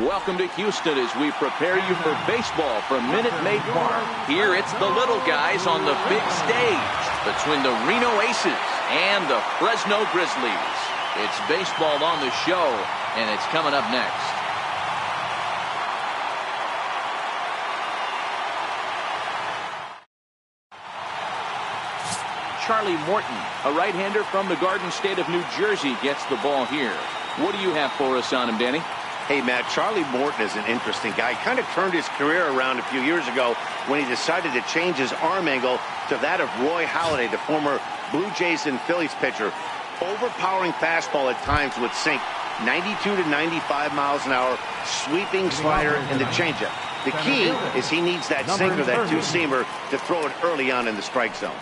Welcome to Houston as we prepare you for baseball from Minute Maid Park. Here it's the little guys on the big stage between the Reno Aces and the Fresno Grizzlies. It's baseball on the show, and it's coming up next. Charlie Morton, a right-hander from the Garden State of New Jersey, gets the ball here. What do you have for us on him, Danny? Hey, Matt, Charlie Morton is an interesting guy. Kind of turned his career around a few years ago when he decided to change his arm angle to that of Roy Halladay, the former Blue Jays and Phillies pitcher. Overpowering fastball at times would sink 92 to 95 miles an hour, sweeping slider, and the changeup. The key is he needs that sinker, that two-seamer, to throw it early on in the strike zone.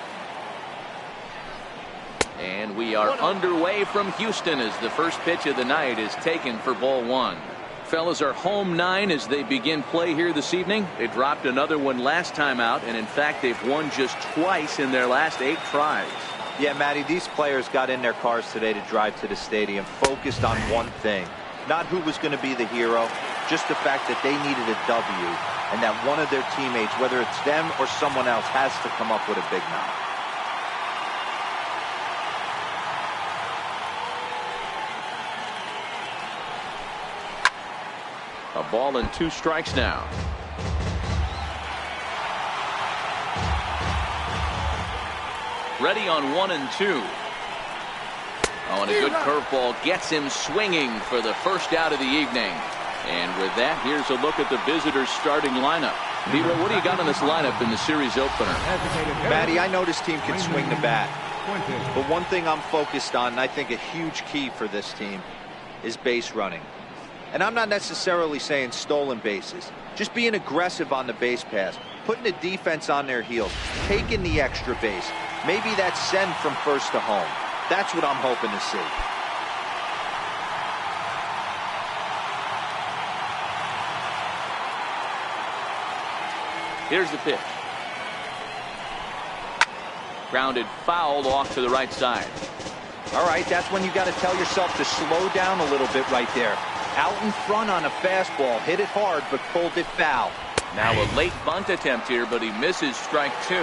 And we are underway from Houston as the first pitch of the night is taken for ball one. Fellas are home 9 as they begin play here this evening. They dropped another one last time out, and in fact they've won just twice in their last 8 tries. Yeah, Matty, these players got in their cars today to drive to the stadium focused on one thing. Not who was going to be the hero, just the fact that they needed a W, and that one of their teammates, whether it's them or someone else, has to come up with a big knock. A ball and 2 strikes now. Ready on 1 and 2. Oh, and a good curveball gets him swinging for the first out of the evening. And with that, here's a look at the visitors' starting lineup. Leroy, what do you got on this lineup in the series opener? Matty, I know this team can swing the bat. But one thing I'm focused on, and I think a huge key for this team, is base running. And I'm not necessarily saying stolen bases. Just being aggressive on the base pass, putting the defense on their heels, taking the extra base. Maybe that's send from first to home. That's what I'm hoping to see. Here's the pitch. Grounded foul off to the right side. All right, that's when you got to tell yourself to slow down a little bit right there. Out in front on a fastball, hit it hard, but pulled it foul. Now a late bunt attempt here, but he misses strike 2.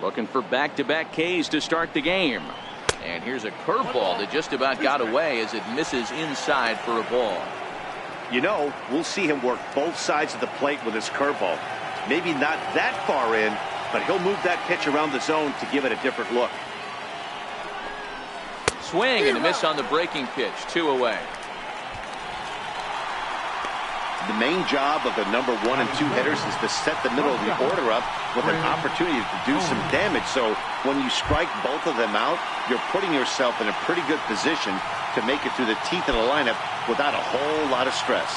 Looking for back-to-back Ks to start the game. And here's a curveball that just about got away as it misses inside for a ball. You know, we'll see him work both sides of the plate with his curveball. Maybe not that far in, but he'll move that pitch around the zone to give it a different look. Swing and a miss on the breaking pitch. 2 away. The main job of the number 1 and 2 hitters is to set the middle of the order up with an opportunity to do some damage. So when you strike both of them out, you're putting yourself in a pretty good position to make it through the teeth of the lineup without a whole lot of stress.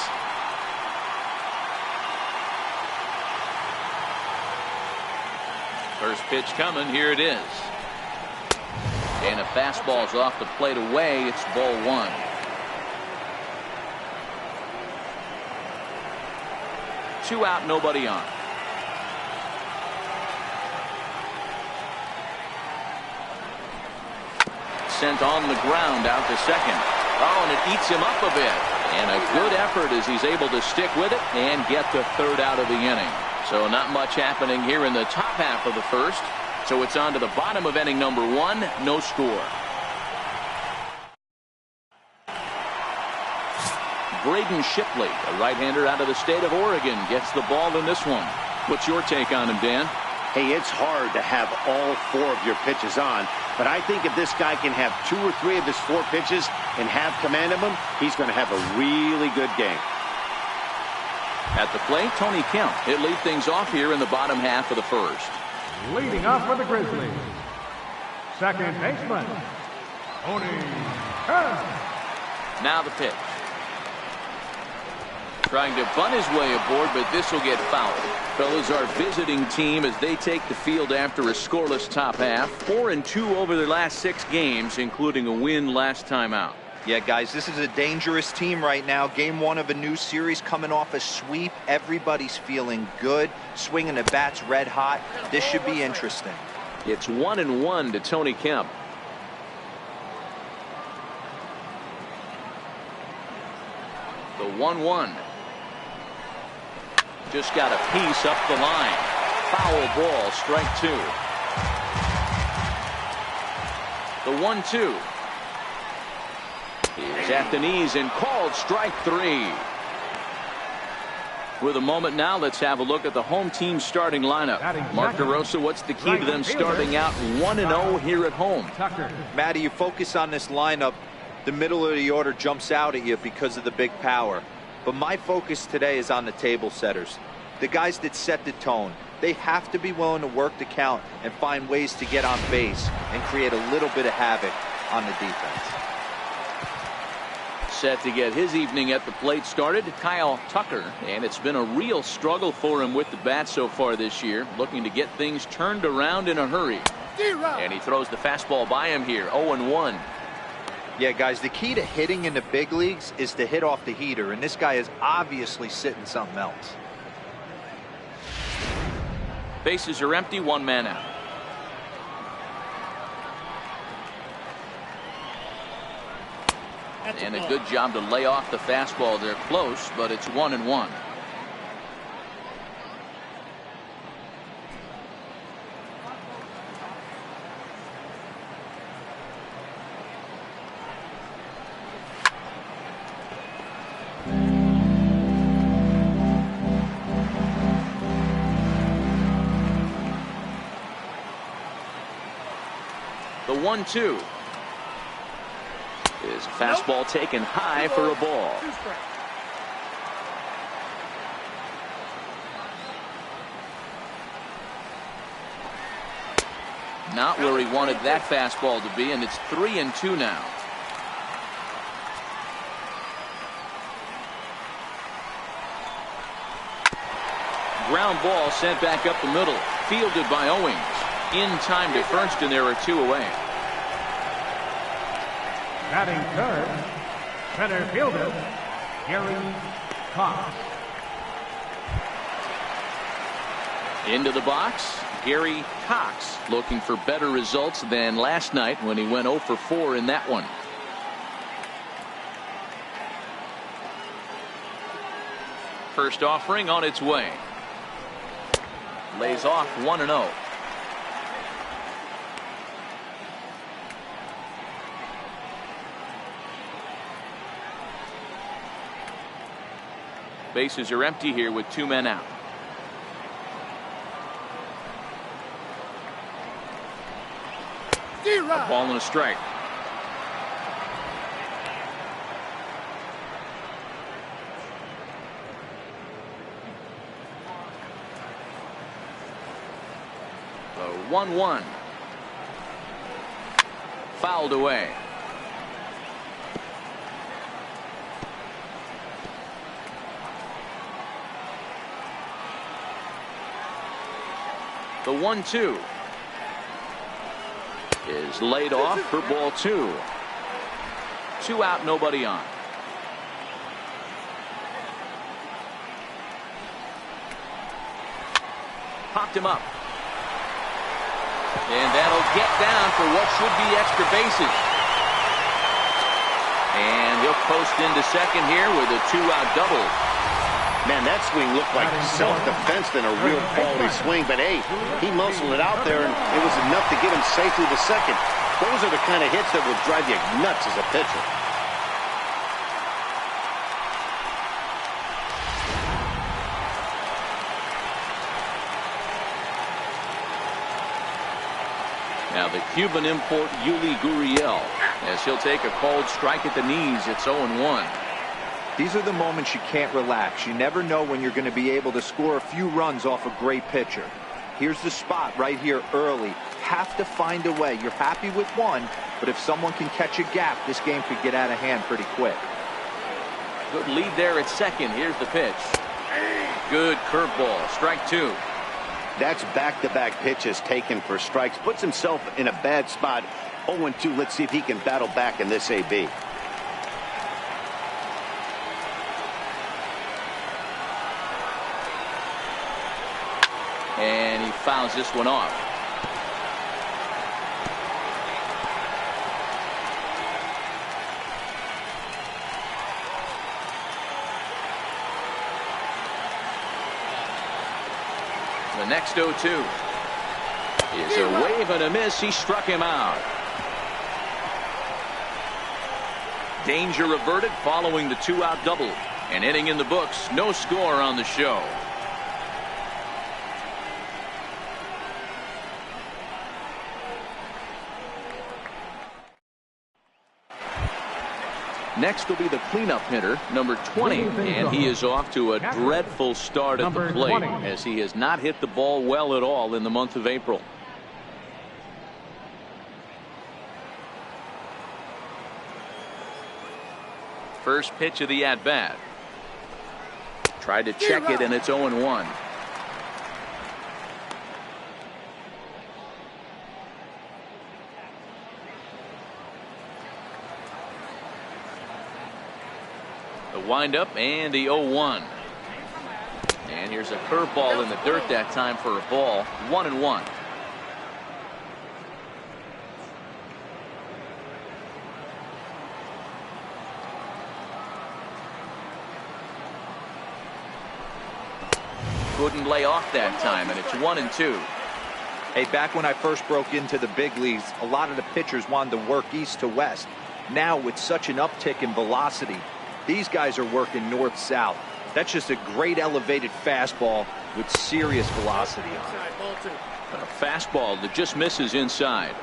First pitch coming. Here it is. And a fastball's off the plate away. It's ball 1. Two out, nobody on. Sent on the ground out to second. Oh, and it eats him up a bit. And a good effort as he's able to stick with it and get the 3rd out of the inning. So not much happening here in the top half of the first. So it's on to the bottom of inning number 1. No score. Braden Shipley, a right-hander out of the state of Oregon, gets the ball in this one. What's your take on him, Dan? Hey, it's hard to have all 4 of your pitches on, but I think if this guy can have 2 or 3 of his 4 pitches and have command of them, he's going to have a really good game. At the plate, Tony Kemp. He'll lead things off here in the bottom half of the first. Leading off for the Grizzlies, second baseman, Tony Kemp. Now the pitch. Trying to bunt his way aboard, but this will get fouled. Fellas, our visiting team as they take the field after a scoreless top half. 4 and 2 over their last 6 games, including a win last time out. Yeah, guys, this is a dangerous team right now. Game 1 of a new series, coming off a sweep. Everybody's feeling good, swinging the bats red hot. This should be interesting. It's 1-1 to Tony Kemp. The 1-1. Just got a piece up the line. Foul ball, strike 2. The 1-2. Is at the knees and called strike 3. With a moment now, let's have a look at the home team starting lineup. Mark DeRosa, what's the key to them starting out 1-0 here at home? Matty, you focus on this lineup, the middle of the order jumps out at you because of the big power. But my focus today is on the table setters, the guys that set the tone. They have to be willing to work the count and find ways to get on base and create a little bit of havoc on the defense. Set to get his evening at the plate started, Kyle Tucker, and it's been a real struggle for him with the bat so far this year, looking to get things turned around in a hurry. And he throws the fastball by him here, 0-1. Yeah, guys, the key to hitting in the big leagues is to hit off the heater, and this guy is obviously sitting something else. Bases are empty, 1 man out. And a good job to lay off the fastball there close, but it's 1-1. The 1-2. Is fastball taken high for a ball. Not where he wanted that fastball to be, and it's 3-2 now. Ground ball sent back up the middle, fielded by Owings. In time to first, and there are 2 away. Batting third, center fielder, Gary Cox. Into the box, Gary Cox, looking for better results than last night when he went 0 for 4 in that one. First offering on its way. Lays off 1-0. Bases are empty here with 2 men out. A ball and a strike. The 1-1. Fouled away. The 1-2 is laid off for ball 2. 2 out, nobody on. Popped him up. And that'll get down for what should be extra bases. And he'll post into second here with a 2-out double. Man, that swing looked like self-defense than a real quality swing. But, hey, he muscled it out there, and it was enough to get him safely to second. Those are the kind of hits that will drive you nuts as a pitcher. Now the Cuban import Yuli Gurriel, as he'll take a called strike at the knees. It's 0-1. These are the moments you can't relax. You never know when you're going to be able to score a few runs off a great pitcher. Here's the spot right here early. Have to find a way. You're happy with one, but if someone can catch a gap, this game could get out of hand pretty quick. Good lead there at second. Here's the pitch. Good curveball. Strike 2. That's back-to-back pitches taken for strikes. Puts himself in a bad spot. 0-2. Let's see if he can battle back in this AB. fouls this one off. The next 0-2 is a wave and a miss. He struck him out. Danger averted following the 2-out double. An inning in the books. No score on the show. Next will be the cleanup hitter, number 20, and he is off to a dreadful start at the plate as he has not hit the ball well at all in the month of April. First pitch of the at-bat. Tried to check it, and it's 0-1. The windup and the 0-1. And here's a curveball in the dirt that time for a ball. 1-1. Couldn't lay off that time, and it's 1-2. Hey, back when I first broke into the big leagues, a lot of the pitchers wanted to work east to west. Now, with such an uptick in velocity, these guys are working north-south. That's just a great elevated fastball with serious velocity on it. A fastball that just misses inside.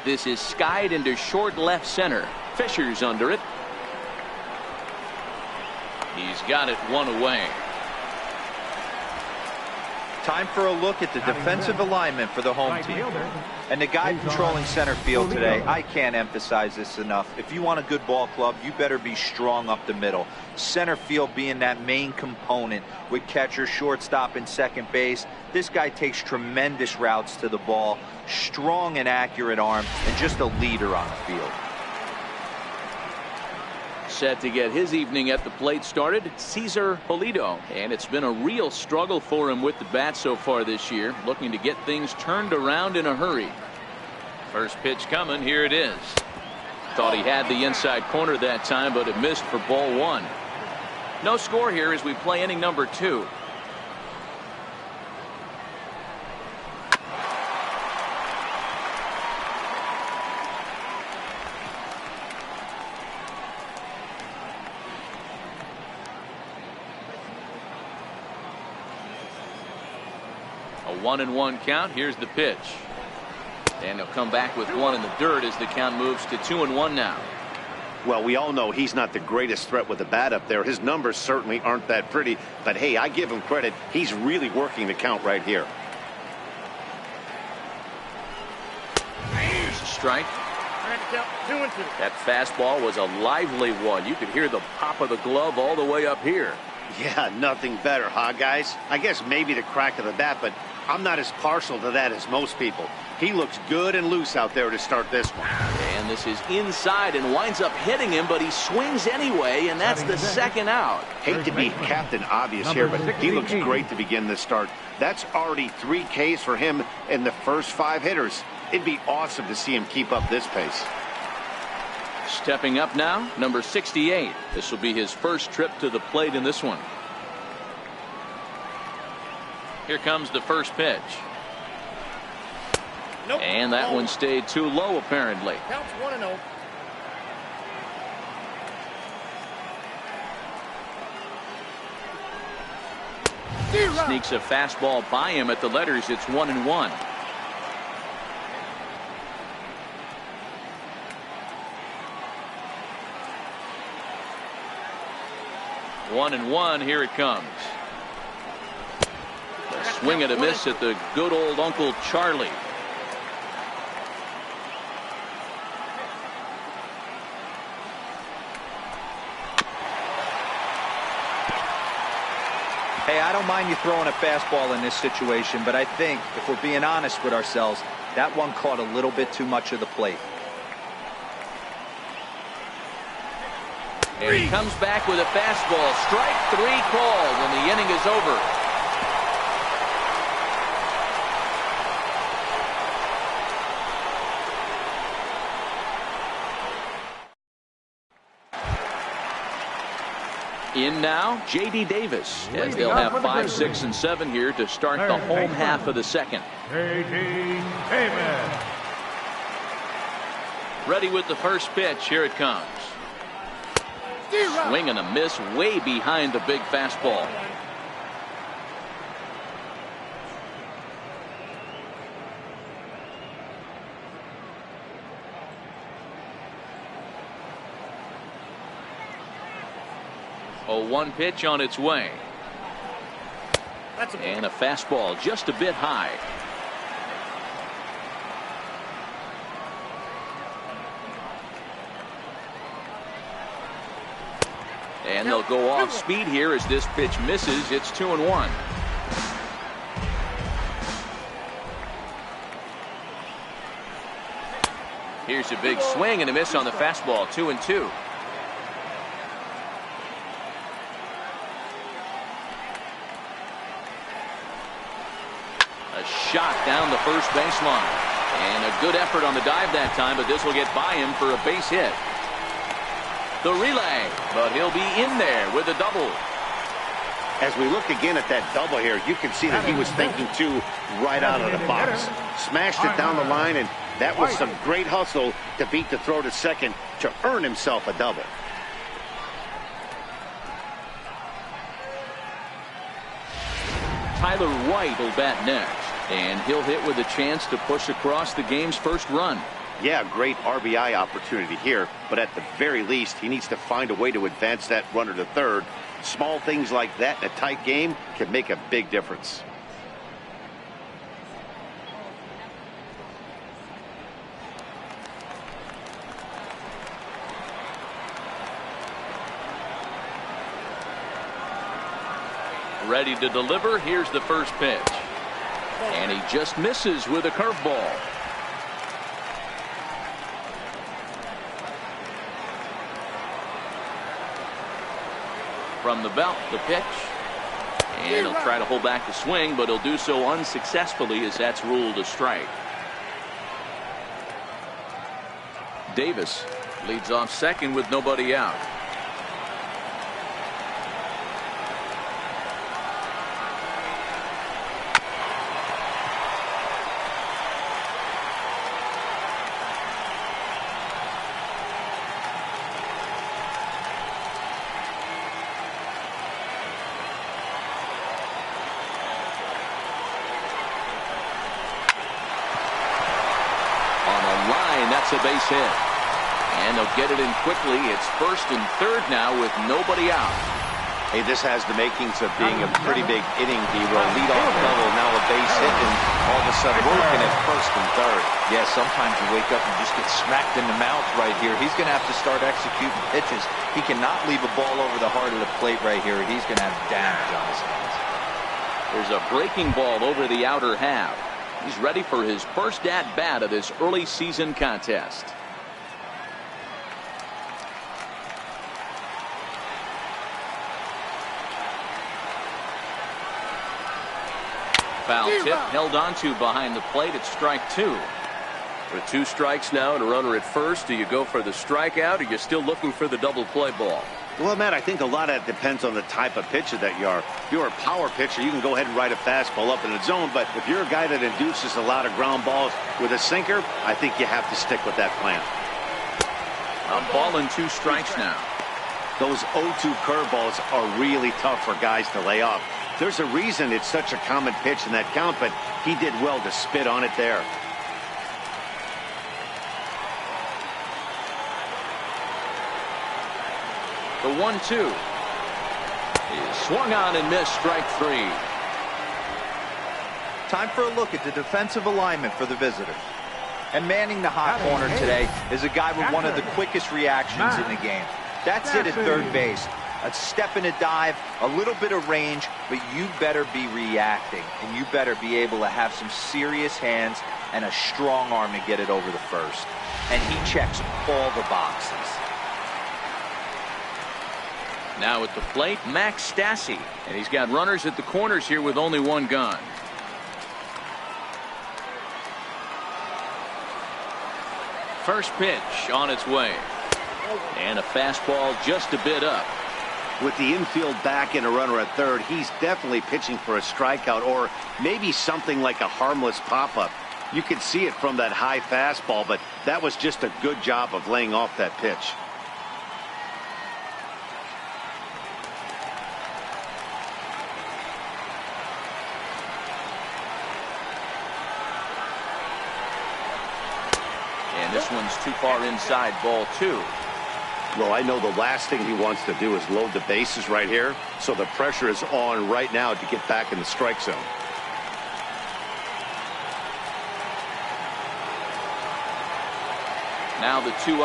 This is skied into short left center. Fisher's under it. He's got it one away. Time for a look at the defensive alignment for the home team. And the guy controlling center field today, I can't emphasize this enough. If you want a good ball club, you better be strong up the middle. Center field being that main component with catcher, shortstop, and second base. This guy takes tremendous routes to the ball, strong and accurate arm, and just a leader on the field. Set to get his evening at the plate started, Cesar Pulido, and it's been a real struggle for him with the bat so far this year, looking to get things turned around in a hurry. First pitch coming, here it is. Thought he had the inside corner that time, but it missed for ball one. No score here as we play inning number 2. A 1-1 count. Here's the pitch. And he'll come back with one in the dirt as the count moves to 2-1 now. Well, we all know he's not the greatest threat with the bat up there. His numbers certainly aren't that pretty. But, hey, I give him credit. He's really working the count right here. Here's a strike. That fastball was a lively one. You could hear the pop of the glove all the way up here. Yeah, nothing better, huh, guys? I guess maybe the crack of the bat, but I'm not as partial to that as most people. He looks good and loose out there to start this one. And this is inside and winds up hitting him, but he swings anyway, and that's the second out. Hate to be Captain Obvious here, but he looks great to begin this start. That's already 3 Ks for him in the first 5 hitters. It'd be awesome to see him keep up this pace. Stepping up now, number 68. This will be his first trip to the plate in this one. Here comes the first pitch. Nope. And that one stayed too low, apparently. Counts 1-0. Sneaks a fastball by him at the letters. It's 1-1. One and one. Here it comes. A swing and a miss at the good old Uncle Charlie. Hey, I don't mind you throwing a fastball in this situation, but I think if we're being honest with ourselves, that one caught a little bit too much of the plate. And he comes back with a fastball. Strike three called, and the inning is over. In now, J.D. Davis, as they'll have 5, 6, and 7 here to start the home half of the second. J.D. Davis. Ready with the first pitch. Here it comes. Swing and a miss way behind the big fastball. A 1 pitch on its way. And a fastball just a bit high. And they'll go off speed here as this pitch misses. It's 2-1. Here's a big swing and a miss on the fastball. 2-2. A shot down the first baseline. And a good effort on the dive that time, but this will get by him for a base hit. The relay, but he'll be in there with a double. As we look again at that double here, you can see that he was thinking too right out of the box. Smashed it down the line, and that was some great hustle to beat the throw to second to earn himself a double. Tyler White will bat next, and he'll hit with a chance to push across the game's first run. Yeah, great RBI opportunity here, but at the very least, he needs to find a way to advance that runner to third. Small things like that in a tight game can make a big difference. Ready to deliver. Here's the first pitch. And he just misses with a curveball. From the belt, the pitch. And he'll try to hold back the swing, but he'll do so unsuccessfully as that's ruled a strike. Davis leads off second with nobody out. That's a base hit. And they'll get it in quickly. It's first and third now with nobody out. Hey, this has the makings of being a pretty big inning, D-Roll. Leadoff double, now a base hit, and all of a sudden we're looking at first and third. Yeah, sometimes you wake up and just get smacked in the mouth right here. He's going to have to start executing pitches. He cannot leave a ball over the heart of the plate right here. He's going to have damage on his hands. There's a breaking ball over the outer half. He's ready for his first at-bat of this early season contest. Foul tip held onto behind the plate at strike 2. With 2 strikes now and a runner at first, do you go for the strikeout or are you still looking for the double play ball? Well, Matt, I think a lot of that depends on the type of pitcher that you are. If you're a power pitcher, you can go ahead and ride a fastball up in the zone. But if you're a guy that induces a lot of ground balls with a sinker, I think you have to stick with that plan. A ball and 2 strikes now. Those 0-2 curveballs are really tough for guys to lay off. There's a reason it's such a common pitch in that count, but he did well to spit on it there. The 1-2 is swung on and missed. Strike 3. Time for a look at the defensive alignment for the visitors. And manning the hot corner today is a guy with one of the quickest reactions in the game. That's it at third base. A step and a dive, a little bit of range, but you better be reacting, and you better be able to have some serious hands and a strong arm to get it over the first. And he checks all the boxes. Now at the plate, Max Stassi. And he's got runners at the corners here with only one gone. First pitch on its way. And a fastball just a bit up. With the infield back and a runner at third, he's definitely pitching for a strikeout or maybe something like a harmless pop-up. You could see it from that high fastball, but that was just a good job of laying off that pitch. And this one's too far inside, ball 2. Well, I know the last thing he wants to do is load the bases right here, so the pressure is on right now to get back in the strike zone. Now the 2-0.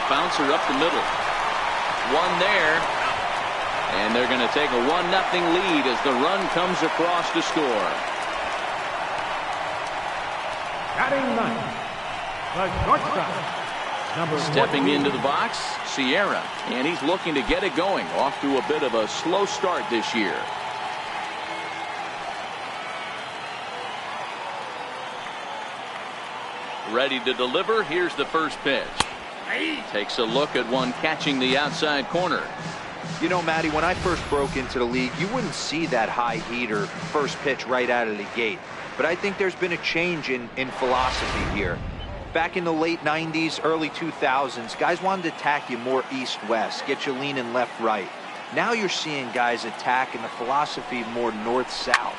Bouncer up the middle. One there. And they're going to take a 1-0 lead as the run comes across to score. Batting ninth, the shortstop. Stepping into the box, Sierra, and he's looking to get it going. Off to a bit of a slow start this year. Ready to deliver. Here's the first pitch. Takes a look at one catching the outside corner. You know, Matty, when I first broke into the league, you wouldn't see that high heater first pitch right out of the gate. But I think there's been a change in philosophy here. Back in the late 90s, early 2000s, guys wanted to attack you more east-west, get you leaning left-right. Now you're seeing guys attack in the philosophy more north-south.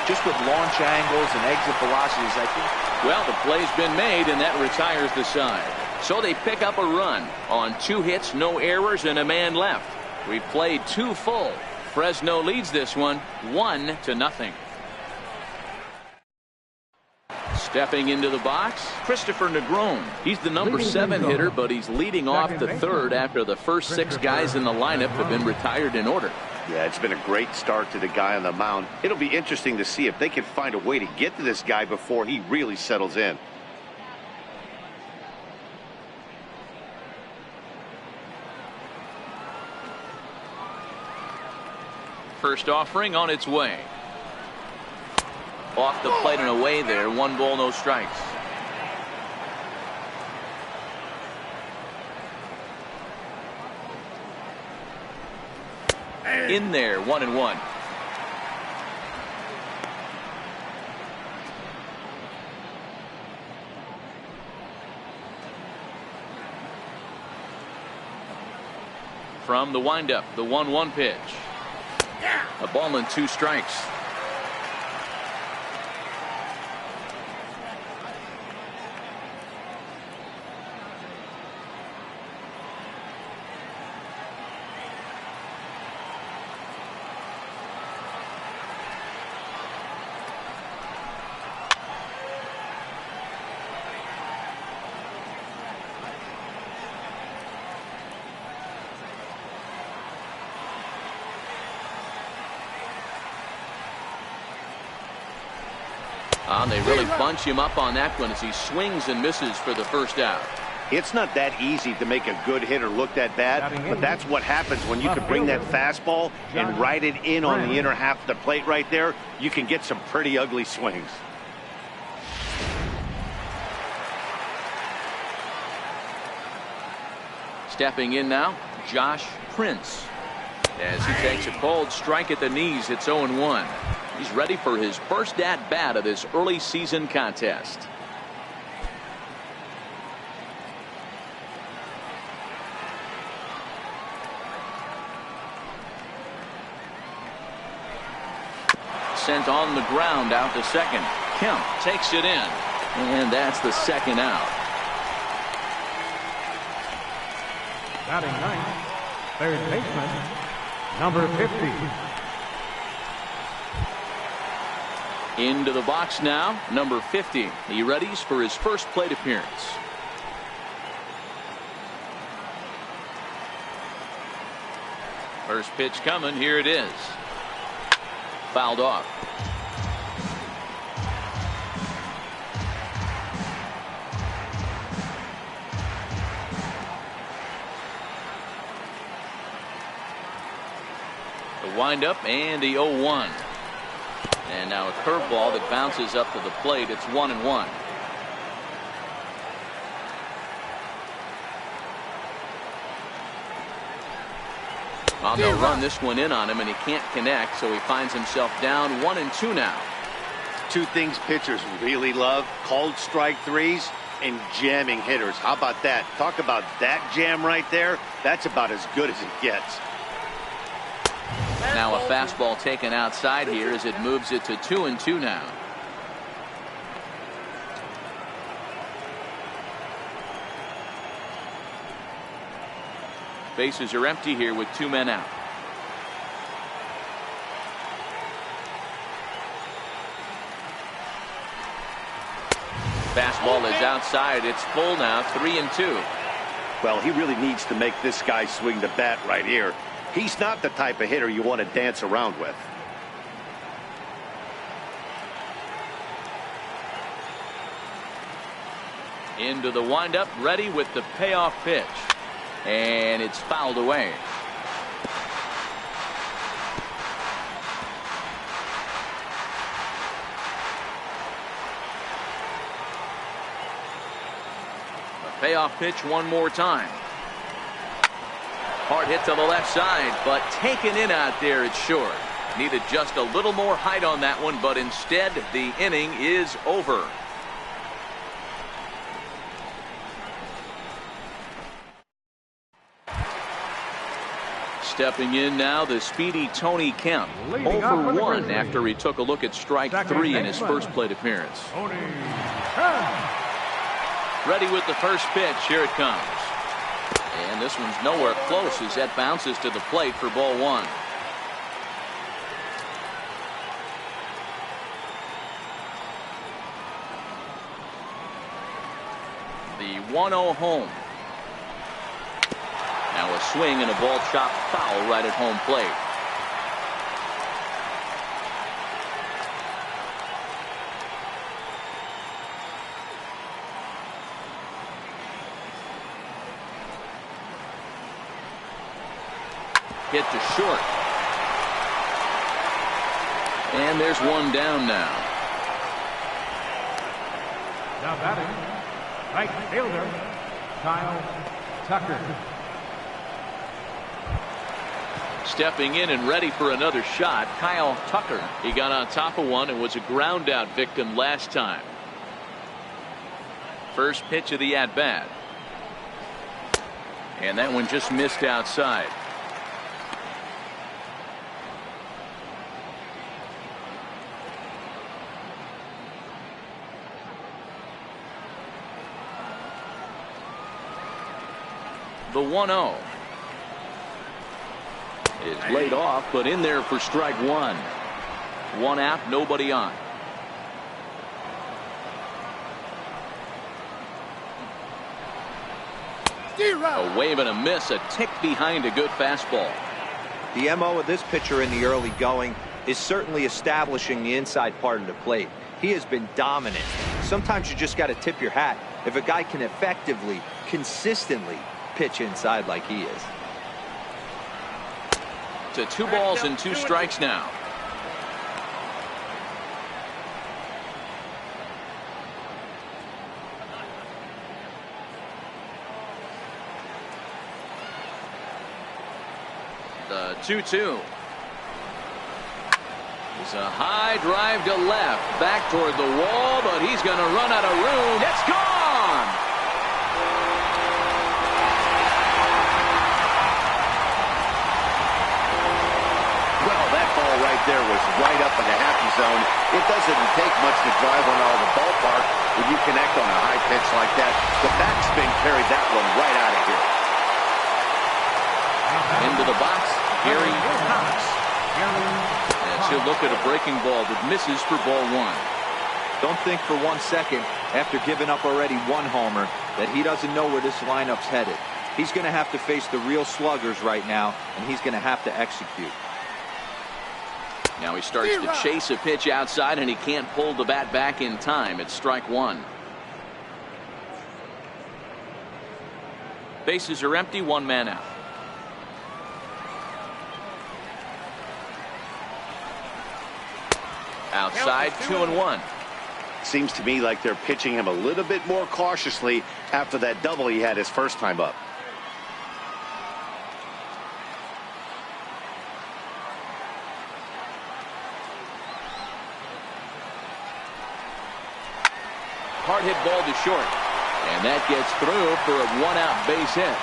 Just with launch angles and exit velocities, I think. Well, the play's been made, and that retires the side. So they pick up a run on 2 hits, no errors, and a man left. We've played 2 full. Fresno leads this one 1-0. Stepping into the box, Christopher Negron. He's the number 7 hitter, but he's leading off the third after the first 6 guys in the lineup have been retired in order. Yeah, it's been a great start to the guy on the mound. It'll be interesting to see if they can find a way to get to this guy before he really settles in. First offering on its way. Off the plate and away there. 1 ball, no strikes. In there, 1-1. From the windup, the 1-1 pitch. A ball and 2 strikes. They really bunch him up on that one as he swings and misses for the first out. It's not that easy to make a good hitter look that bad, but that's what happens when you can bring that fastball and ride it in on the inner half of the plate right there. You can get some pretty ugly swings. Stepping in now, Josh Prince. As he takes a cold strike at the knees, it's 0-1. He's ready for his first at-bat of this early season contest. Sent on the ground out to second. Kemp takes it in, and that's the second out. Batting ninth, third baseman, number 50. Into the box now, number 50. He readies for his first plate appearance. First pitch coming. Here it is. Fouled off. windup and the 0-1. And now a curveball that bounces up to the plate. It's 1-1. Well, they'll run this one in on him, and he can't connect, so he finds himself down 1-2 now. Two things pitchers really love: called strike threes and jamming hitters. How about that? Talk about that jam right there. That's about as good as it gets. Now a fastball taken outside here as it moves it to 2-2 now. Bases are empty here with 2 men out. Fastball is outside. It's full now, 3-2. Well, he really needs to make this guy swing the bat right here. He's not the type of hitter you want to dance around with. Into the windup, ready with the payoff pitch. And it's fouled away. The payoff pitch one more time. Hard hit to the left side, but taken in out there, it's short. Needed just a little more height on that one, but instead the inning is over. Stepping in now, the speedy Tony Kemp. 0-for-1 after he took a look at strike 3 in his first plate appearance. Ready with the first pitch. Here it comes. And this one's nowhere close as that bounces to the plate for ball 1. The 1-0 home. Now a swing and a ball chopped foul right at home plate. Hit to short. And there's one down now. Now batting, right fielder, Kyle Tucker. Stepping in and ready for another shot, Kyle Tucker. He got on top of one and was a ground out victim last time. First pitch of the at bat. And that one just missed outside. The 1-0 is laid off, but in there for strike 1. One out, nobody on. A wave and a miss, a tick behind a good fastball. The MO of this pitcher in the early going is certainly establishing the inside part of the plate. He has been dominant. Sometimes you just got to tip your hat if a guy can effectively, consistently pitch inside like he is. To 2 balls and 2 strikes now. The 2-2. It's a high drive to left, back toward the wall, but he's going to run out of room. It's gone. Right there was right up in the happy zone. It doesn't take much to drive one out of the ballpark when you connect on a high pitch like that. The backspin carried that one right out of here. Into the box, Gary Thomas. And she'll look at a breaking ball that misses for ball 1. Don't think for 1 second, after giving up already 1 homer, that he doesn't know where this lineup's headed. He's going to have to face the real sluggers right now, and he's going to have to execute. Now he starts to chase a pitch outside, and he can't pull the bat back in time. It's strike 1. Bases are empty, 1 man out. Outside, 2-1. Seems to me like they're pitching him a little bit more cautiously after that double he had his first time up. Hard hit ball to short. And that gets through for a 1-out base hit.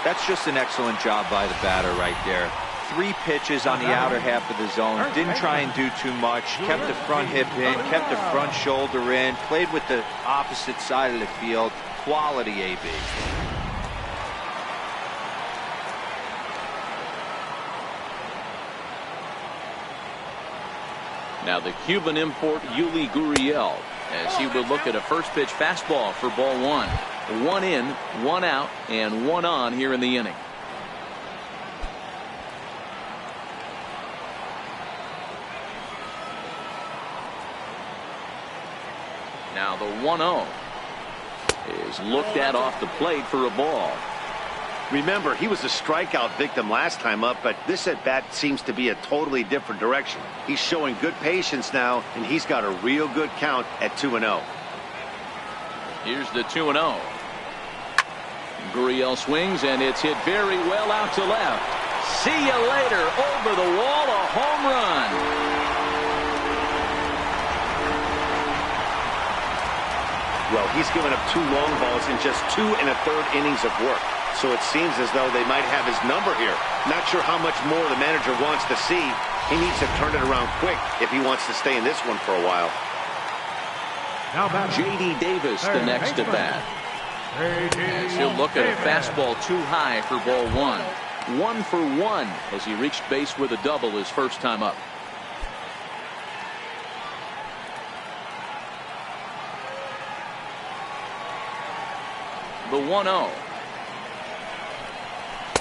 That's just an excellent job by the batter right there. 3 pitches on the outer half of the zone. Didn't try and do too much. Kept the front hip in. Kept the front shoulder in. Played with the opposite side of the field. Quality AB. Now the Cuban import Yuli Gurriel, as he would look at a first pitch fastball for ball 1. 1 in, 1 out, and 1 on here in the inning. Now the 1-0 is looked at off the plate for a ball. Remember, he was a strikeout victim last time up, but this at bat seems to be a totally different direction. He's showing good patience now, and he's got a real good count at 2-0. Here's the 2-0. Gurriel swings, and it's hit very well out to left. See you later. Over the wall, a home run. Well, he's given up 2 long balls in just 2 1/3 innings of work. So it seems as though they might have his number here. Not sure how much more the manager wants to see. He needs to turn it around quick if he wants to stay in this one for a while. J.D. Davis, the next at bat. As he'll look at a fastball too high for ball 1. 1 for 1 as he reached base with a double his first time up. The 1-0.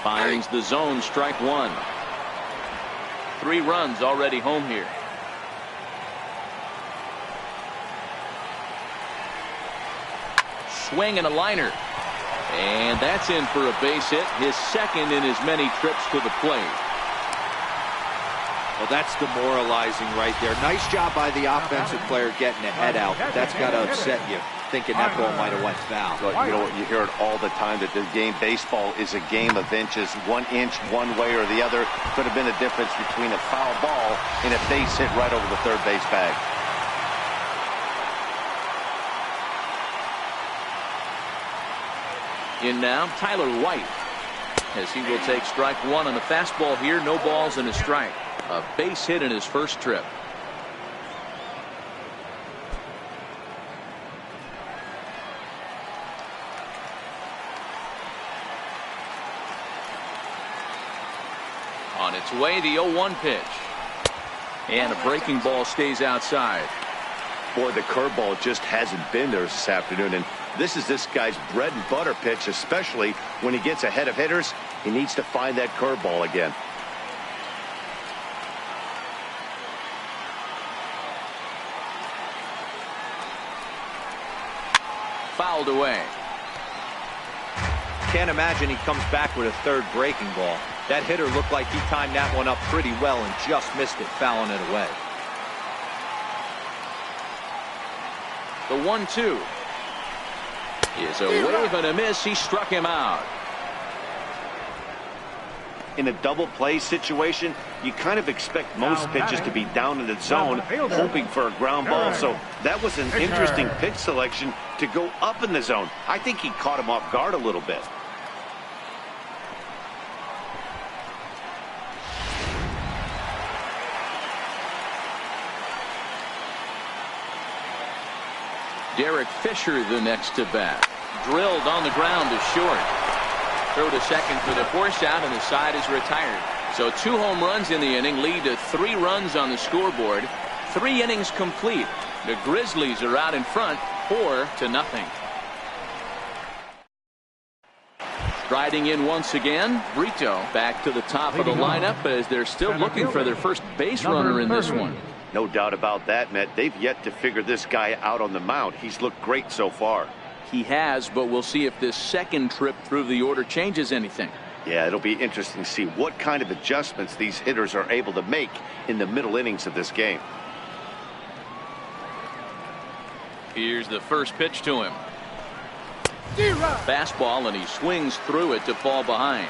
Finds the zone, strike 1. 3 runs already home here. Swing and a liner. And that's in for a base hit, his second in as many trips to the plate. Well, that's demoralizing right there. Nice job by the offensive player getting the head out. That's got to upset you, thinking that ball might have went foul. Well, you know what, you hear it all the time that the game baseball is a game of inches. 1 inch one way or the other could have been a difference between a foul ball and a base hit right over the third base bag. In now, Tyler White, as he will take strike 1 on the fastball here. No balls and a strike. A base hit in his first trip. On its way, the 0-1 pitch. And a breaking ball stays outside. Boy, the curveball just hasn't been there this afternoon, and this is this guy's bread and butter pitch, especially when he gets ahead of hitters. He needs to find that curveball again. Fouled away. Can't imagine he comes back with a third breaking ball. That hitter looked like he timed that one up pretty well and just missed it, fouling it away. The 1-2 is a wave and a miss. He struck him out. In a double play situation, you kind of expect most pitches to be down in the zone, hoping for a ground ball. So that was an interesting pitch selection to go up in the zone. I think he caught him off guard a little bit. Derek Fisher, the next to bat. Drilled on the ground to short. Throw to second for the force out, and the side is retired. So 2 home runs in the inning lead to 3 runs on the scoreboard. 3 innings complete. The Grizzlies are out in front 4-0. Striding in once again, Brito back to the top of the lineup as they're still looking for their first base runner in this one. No doubt about that, Matt. They've yet to figure this guy out on the mound. He's looked great so far. He has, but we'll see if this second trip through the order changes anything. Yeah, it'll be interesting to see what kind of adjustments these hitters are able to make in the middle innings of this game. Here's the first pitch to him. Fastball, and he swings through it to fall behind.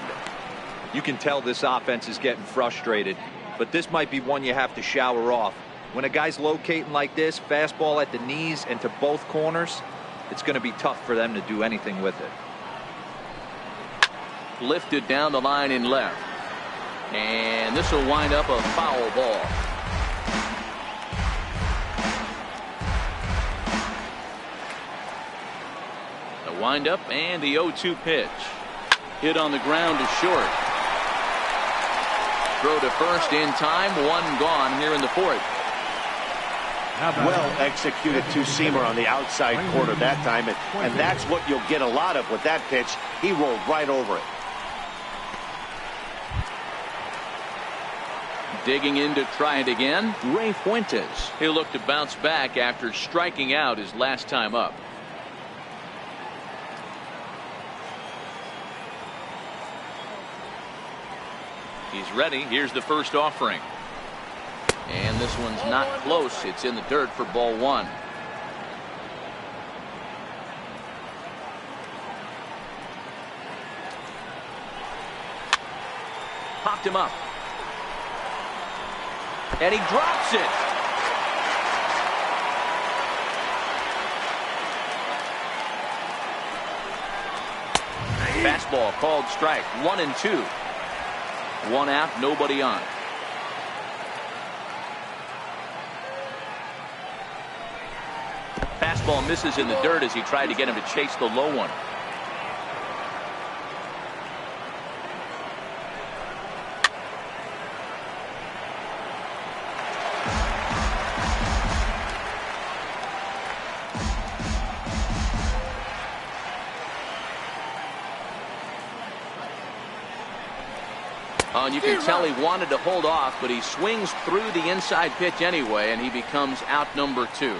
You can tell this offense is getting frustrated, but this might be one you have to shower off. When a guy's locating like this, fastball at the knees and to both corners, it's going to be tough for them to do anything with it. Lifted down the line in left. And this will wind up a foul ball. The windup and the 0-2 pitch. Hit on the ground to short. Throw to first in time. One gone here in the fourth. Well executed two-seamer on the outside corner that time, and that's what you'll get a lot of with that pitch. He rolled right over it. Digging in to try it again, Ray Fuentes. He'll look to bounce back after striking out his last time up. He's ready. Here's the first offering. And this one's not close. It's in the dirt for ball one. Popped him up. And he drops it. Fastball called strike. 1-2. One out, nobody on. Fastball misses in the dirt as he tried to get him to chase the low one. Oh, and you can tell he wanted to hold off, but he swings through the inside pitch anyway, and he becomes out number 2.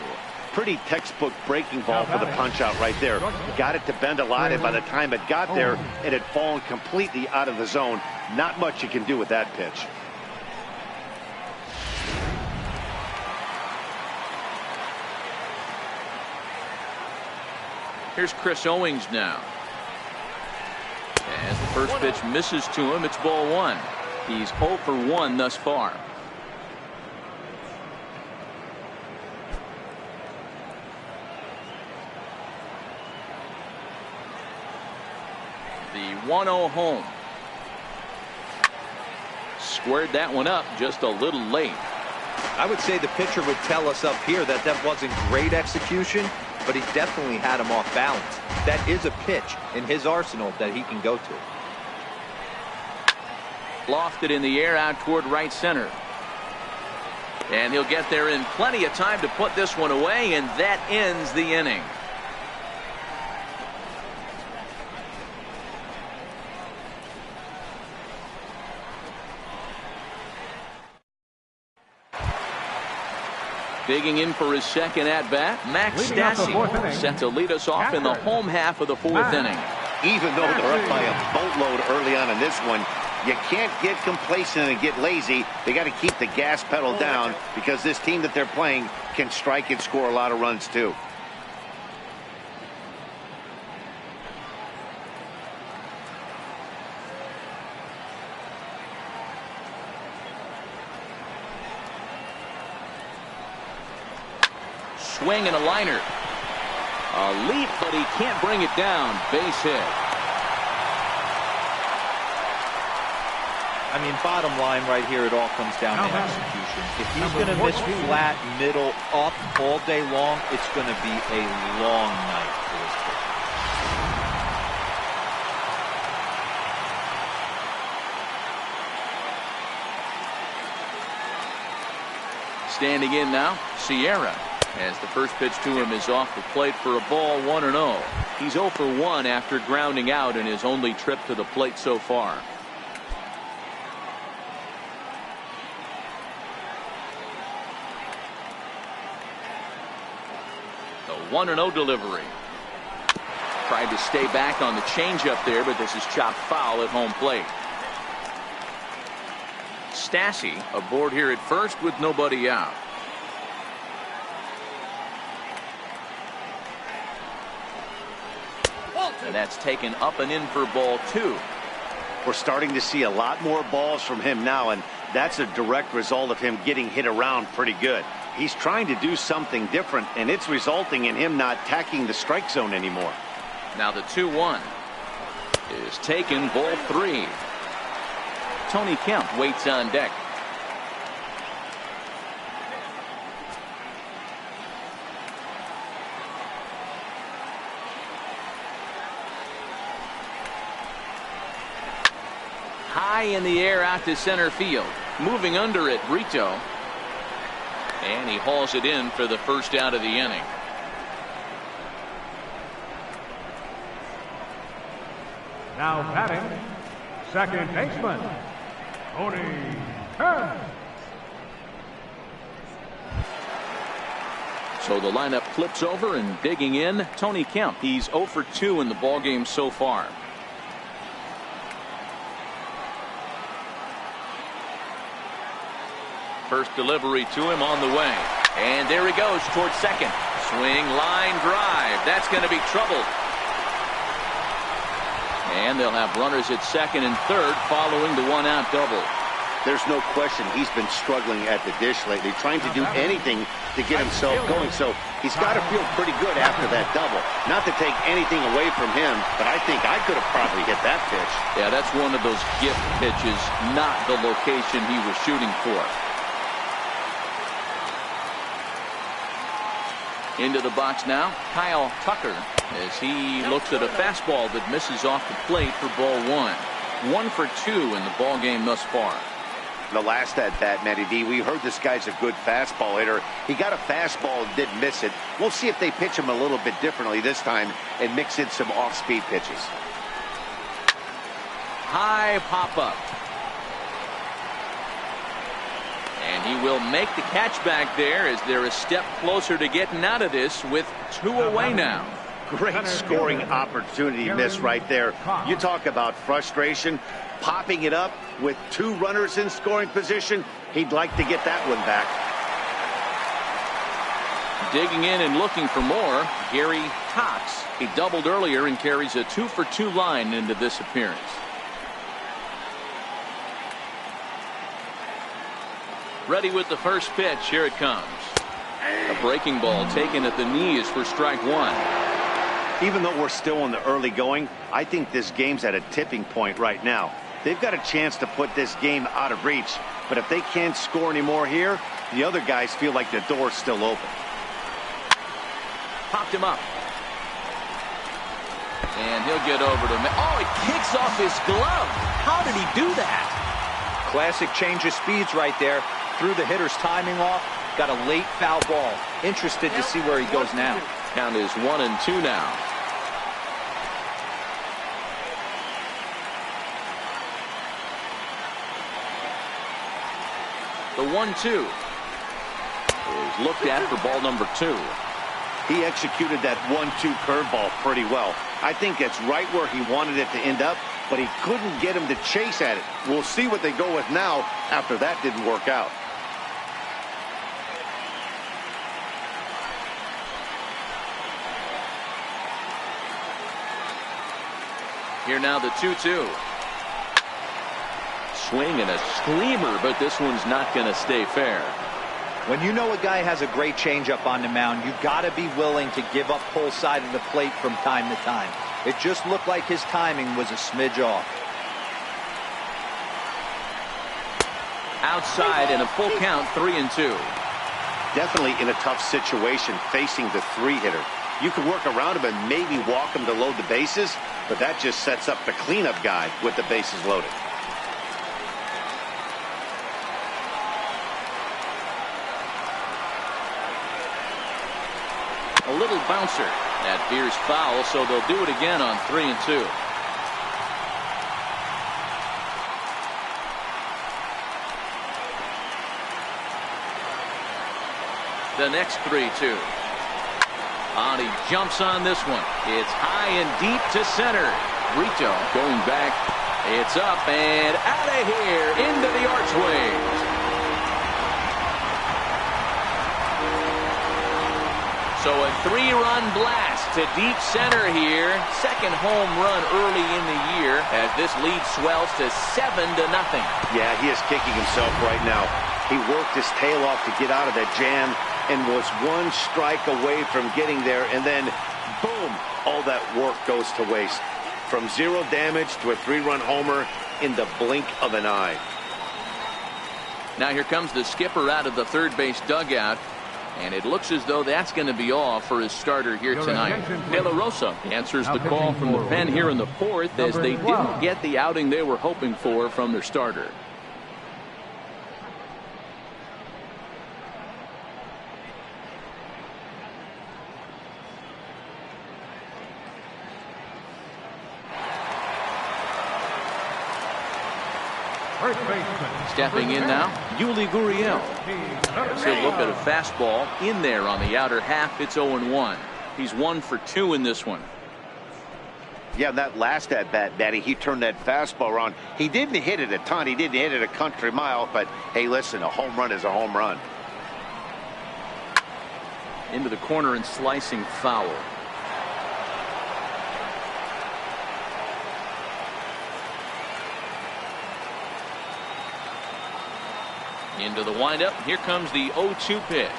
Pretty textbook breaking ball for the punch out right there. Got it to bend a lot, and by the time it got there, it had fallen completely out of the zone. Not much you can do with that pitch. Here's Chris Owings now. As the first pitch misses to him, it's ball one. He's 0 for 1 thus far. The 1-0 home. Squared that one up just a little late. I would say the pitcher would tell us up here that that wasn't great execution, but he definitely had him off balance. That is a pitch in his arsenal that he can go to. Lofted in the air out toward right center. And he'll get there in plenty of time to put this one away, and that ends the inning. Digging in for his second at-bat, Max Stassi set to lead us off in the home half of the fourth inning. Even though they're up by a boatload early on in this one, you can't get complacent and get lazy. They got to keep the gas pedal down because this team that they're playing can strike and score a lot of runs too. Swing and a liner. A leap, but he can't bring it down. Base hit. I mean, bottom line right here, it all comes down to execution. If he's going to miss flat, middle, up all day long, it's going to be a long night for this pitcher. Standing in now, Sierra. As the first pitch to him is off the plate for a ball, 1-0. He's 0 for 1 after grounding out in his only trip to the plate so far. The 1-0 delivery. Tried to stay back on the changeup there, but this is chopped foul at home plate. Stassi aboard here at first with nobody out. And that's taken up and in for ball 2. We're starting to see a lot more balls from him now, and that's a direct result of him getting hit around pretty good. He's trying to do something different, and it's resulting in him not attacking the strike zone anymore. Now the 2-1 is taken, ball 3. Tony Kemp waits on deck. High in the air out to center field. Moving under it, Brito. And he hauls it in for the first out of the inning. Now batting, second baseman, Tony Kemp. So the lineup flips over, and digging in, Tony Kemp. He's 0 for 2 in the ballgame so far. First delivery to him on the way. And there he goes towards second. Swing, line drive. That's going to be trouble. And they'll have runners at second and third following the one-out double. There's no question he's been struggling at the dish lately, trying to do anything to get himself going. So he's got to feel pretty good after that double. Not to take anything away from him, but I think I could have probably hit that pitch. Yeah, that's one of those gift pitches, not the location he was shooting for. Into the box now, Kyle Tucker, as he looks at a fastball that misses off the plate for ball 1. 1 for 2 in the ball game thus far. The last at bat, Matty D, we heard this guy's a good fastball hitter. He got a fastball and did miss it. We'll see if they pitch him a little bit differently this time and mix in some off-speed pitches. High pop-up. And he will make the catch back there as they're a step closer to getting out of this with 2 away now. Great scoring opportunity miss right there. You talk about frustration, popping it up with 2 runners in scoring position. He'd like to get that one back. Digging in and looking for more, Gary Cox. He doubled earlier and carries a 2 for 2 line into this appearance. Ready with the first pitch. Here it comes. A breaking ball taken at the knees for strike 1. Even though we're still in the early going, I think this game's at a tipping point right now. They've got a chance to put this game out of reach, but if they can't score anymore here, the other guys feel like the door's still open. Popped him up. And he'll get over to him. Oh, it kicks off his glove. How did he do that? Classic change of speeds right there. Threw the hitter's timing off. Got a late foul ball. Interested to see where he goes now. Count is 1-2 now. The 1-2 is looked at for ball number 2. He executed that 1-2 curveball pretty well. I think that's right where he wanted it to end up, but he couldn't get him to chase at it. We'll see what they go with now after that didn't work out. Here now the 2-2. Swing and a screamer, but this one's not going to stay fair. When you know a guy has a great changeup on the mound, you got to be willing to give up pull side of the plate from time to time. It just looked like his timing was a smidge off. Outside and a full count, 3-2. Definitely in a tough situation facing the 3-hitter. You can work around him and maybe walk him to load the bases, but that just sets up the cleanup guy with the bases loaded. A little bouncer. That veers foul, so they'll do it again on 3-2. The next 3-2. And he jumps on this one. It's high and deep to center. Brito going back. It's up and out of here into the archways. So a 3-run blast to deep center here. Second home run early in the year as this lead swells to 7-0. Yeah, he is kicking himself right now. He worked his tail off to get out of that jam and was one strike away from getting there, and then boom, all that work goes to waste. From 0 damage to a 3-run homer in the blink of an eye. Now here comes the skipper out of the third base dugout, and it looks as though that's going to be all for his starter here tonight. De La Rosa answers the call from the pen here in the fourth as they didn't get the outing they were hoping for from their starter. Stepping in now, Yuli Gurriel. He'll look at a fastball in there on the outer half. It's 0-1. He's 1 for 2 in this one. Yeah, that last at bat, Daddy, he turned that fastball around. He didn't hit it a ton. He didn't hit it a country mile. But, hey, listen, a home run is a home run. Into the corner and slicing foul. Into the windup. Here comes the 0-2 pitch.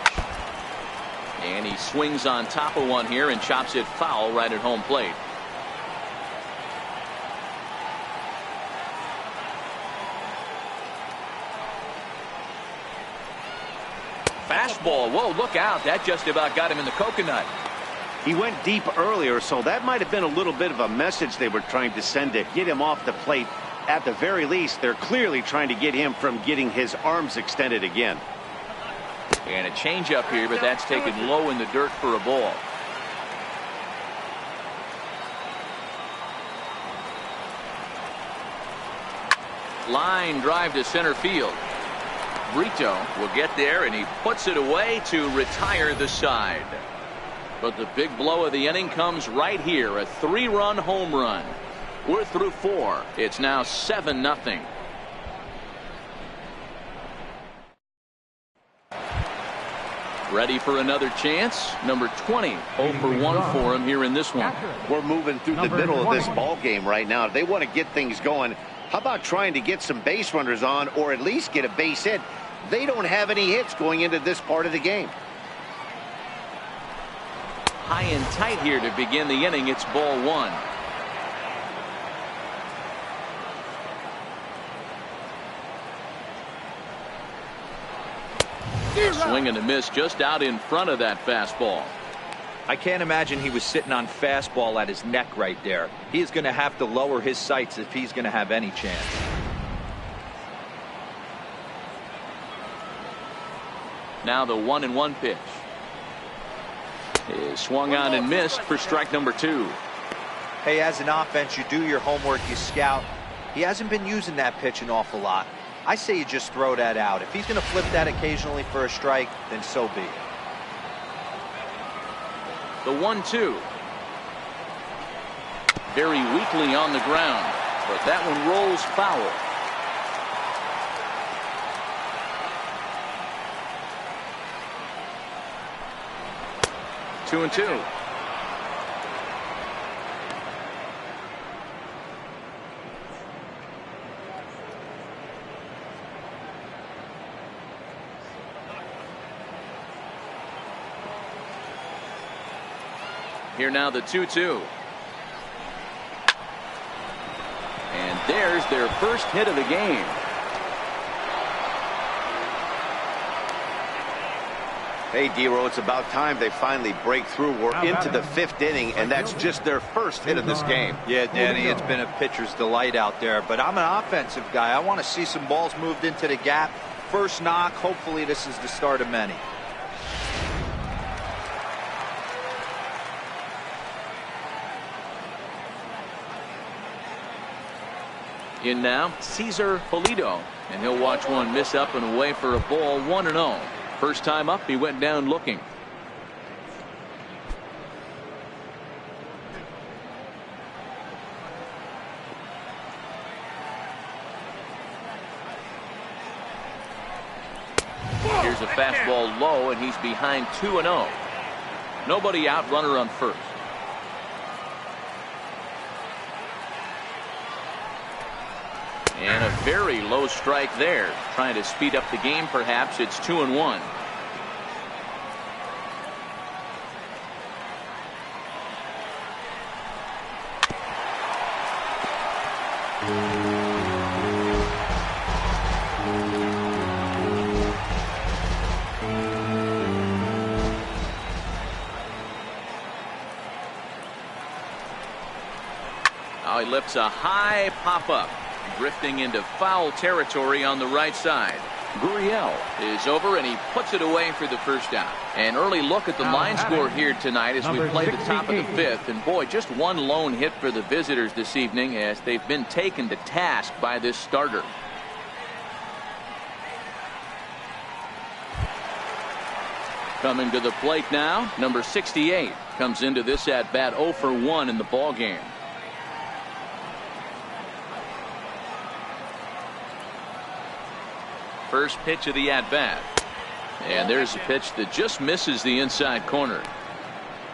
And he swings on top of one here and chops it foul right at home plate. Fastball. Whoa, look out. That just about got him in the coconut. He went deep earlier, so that might have been a little bit of a message they were trying to send to get him off the plate. At the very least, they're clearly trying to get him from getting his arms extended again. And a changeup here, but that's taken low in the dirt for a ball. Line drive to center field. Brito will get there, and he puts it away to retire the side. But the big blow of the inning comes right here, a 3-run home run. We're through 4. It's now 7-0. Ready for another chance. Number 20. 0 for 1 for him here in this one. We're moving through the middle of this ball game right now. They want to get things going. How about trying to get some base runners on, or at least get a base hit? They don't have any hits going into this part of the game. High and tight here to begin the inning. It's ball 1. Swing and a miss just out in front of that fastball. I can't imagine he was sitting on fastball at his neck right there. He is going to have to lower his sights if he's going to have any chance. Now the 1-1 pitch is swung on and missed for strike number 2. Hey, as an offense, you do your homework, you scout. He hasn't been using that pitch an awful lot. I say you just throw that out. If he's going to flip that occasionally for a strike, then so be it. The 1-2. Very weakly on the ground, but that one rolls foul. Two and two. Here now the 2-2. And there's their first hit of the game. Hey, D-Row, it's about time they finally break through. We're into the 5th inning, and that's just their first hit of this game. Yeah, Danny, it's been a pitcher's delight out there, but I'm an offensive guy. I want to see some balls moved into the gap. First knock, hopefully this is the start of many. In now, Cesar Pulido, and he'll watch one miss up and away for a ball. 1-0. First time up, he went down looking. a fastball low, and he's behind 2-0. Nobody out, runner on first. And a very low strike there. Trying to speed up the game, perhaps. It's 2-1. He lifts a high pop-up, drifting into foul territory on the right side. Gurriel is over, and he puts it away for the first down. An early look at the line score here tonight as we play the top of the fifth. And boy, just one lone hit for the visitors this evening as they've been taken to task by this starter. Coming to the plate now, number 68 comes into this at bat 0 for 1 in the ball game. First pitch of the at-bat. And there's a pitch that just misses the inside corner.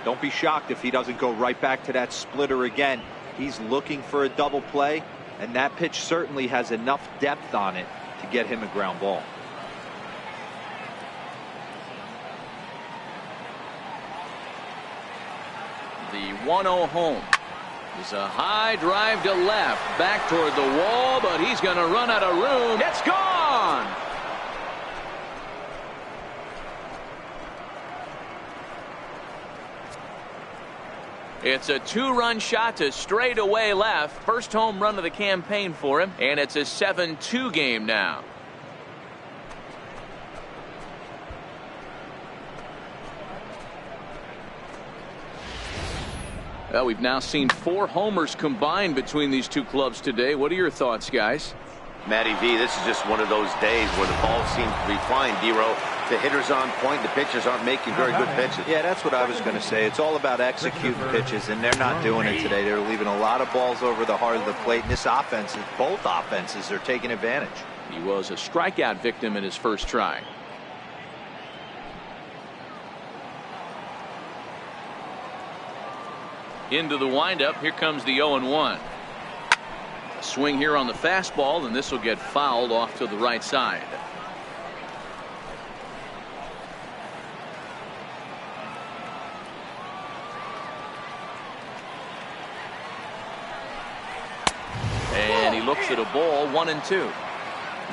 Don't be shocked if he doesn't go right back to that splitter again. He's looking for a double play, and that pitch certainly has enough depth on it to get him a ground ball. The 1-0 home is a high drive to left, back toward the wall, but he's going to run out of room. It's gone. It's a 2-run shot to straightaway left. First home run of the campaign for him, and it's a 7-2 game now. Well, we've now seen 4 homers combined between these two clubs today. What are your thoughts, guys? Matty V, this is just one of those days where the ball seems to be flying, D-Row. The hitter's on point. The pitchers aren't making very good pitches. Yeah, that's what I was going to say. It's all about executing pitches, and they're not doing it today. They're leaving a lot of balls over the heart of the plate, and this offense, both offenses are taking advantage. He was a strikeout victim in his first try. Into the windup. Here comes the 0-1. A swing here on the fastball, and this will get fouled off to the right side. And he looks at a ball, 1-2.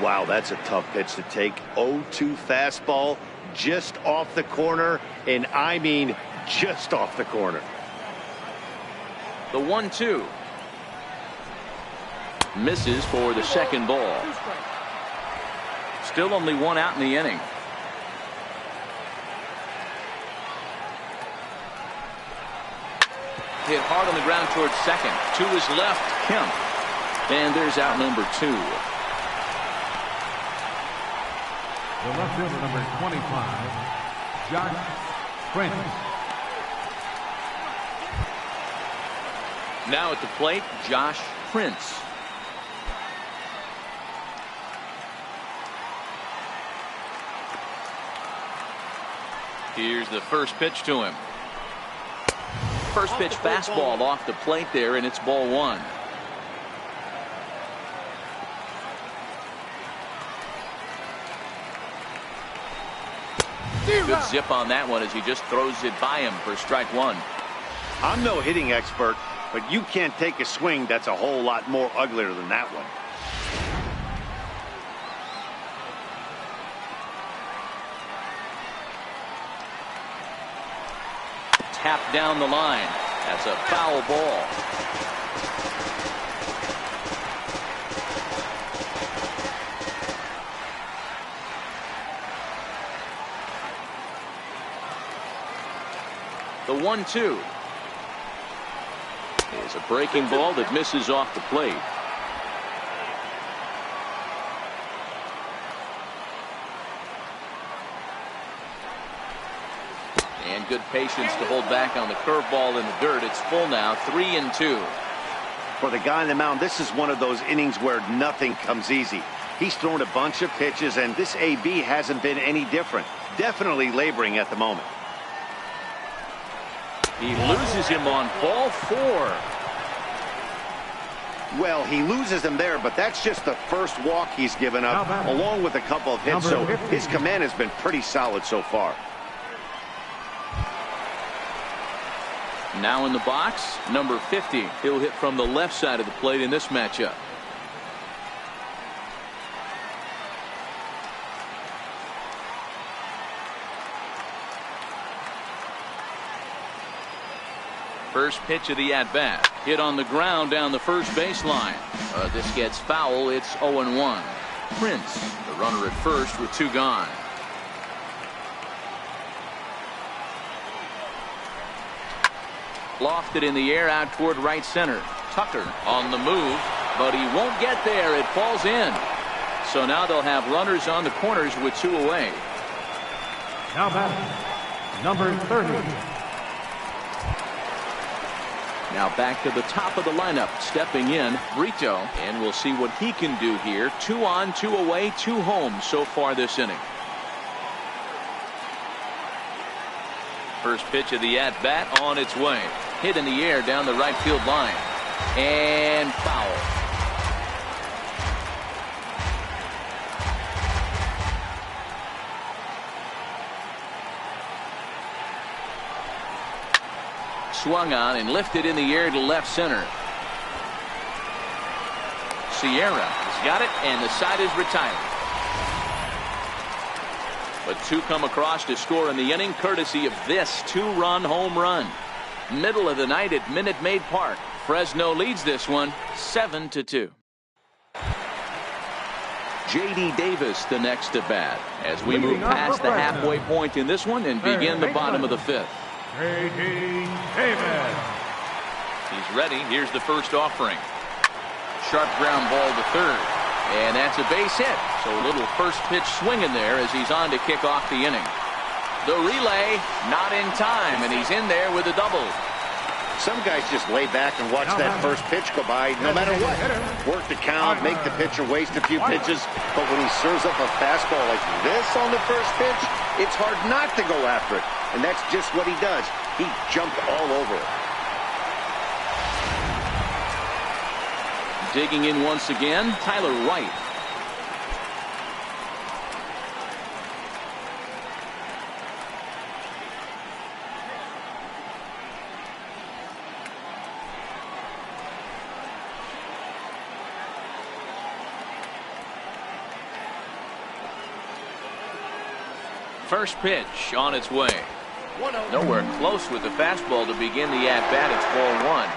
Wow, that's a tough pitch to take. 0-2 fastball just off the corner, and I mean just off the corner. The 1-2 misses for the second ball. Still only one out in the inning. Hit hard on the ground towards second. To his left, Kemp. And there's out number 2. The left fielder, number 25, Josh Prince. Now at the plate, Josh Prince. Here's the first pitch to him. First pitch fastball off the plate there, and it's ball 1. Good zip on that one as he just throws it by him for strike 1. I'm no hitting expert, but you can't take a swing that's a whole lot more uglier than that one. Tapped down the line. That's a foul ball. The 1-2 is a breaking ball that misses off the plate. And good patience to hold back on the curveball in the dirt. It's full now, 3-2. For the guy on the mound, this is one of those innings where nothing comes easy. He's thrown a bunch of pitches, and this AB hasn't been any different. Definitely laboring at the moment. He loses him on ball 4. Well, he loses him there, but that's just the first walk he's given up, along with a couple of hits, so his command has been pretty solid so far. Now in the box, number 50. He'll hit from the left side of the plate in this matchup. First pitch of the at-bat. Hit on the ground down the first baseline. This gets foul. It's 0-1. Prince, the runner at first with 2 gone. Lofted in the air out toward right center. Tucker on the move, but he won't get there. It falls in. So now they'll have runners on the corners with 2 away. Now batting, number 30. Now back to the top of the lineup. Stepping in, Brito. And we'll see what he can do here. 2 on, 2 away, 2 home so far this inning. First pitch of the at-bat on its way. Hit in the air down the right field line. And foul. Swung on and lifted in the air to left center. Sierra has got it, and the side is retired. But 2 come across to score in the inning, courtesy of this 2-run home run. Middle of the night at Minute Maid Park. Fresno leads this one 7-2. J.D. Davis the next to bat as we move past the halfway point in this one and begin the bottom of the 5th. J.D. Davis. He's ready. Here's the first offering. Sharp ground ball to third. And that's a base hit. So a little first pitch swing in there as he's on to kick off the inning. The relay not in time, and he's in there with a double. Some guys just lay back and watch that first pitch go by no matter what. Work the count, make the pitcher waste a few pitches, but when he serves up a fastball like this on the first pitch, it's hard not to go after it. And that's just what he does. He jumped all over it. Digging in once again, Tyler White. First pitch on its way. Nowhere close with the fastball to begin the at-bat. It's ball 1.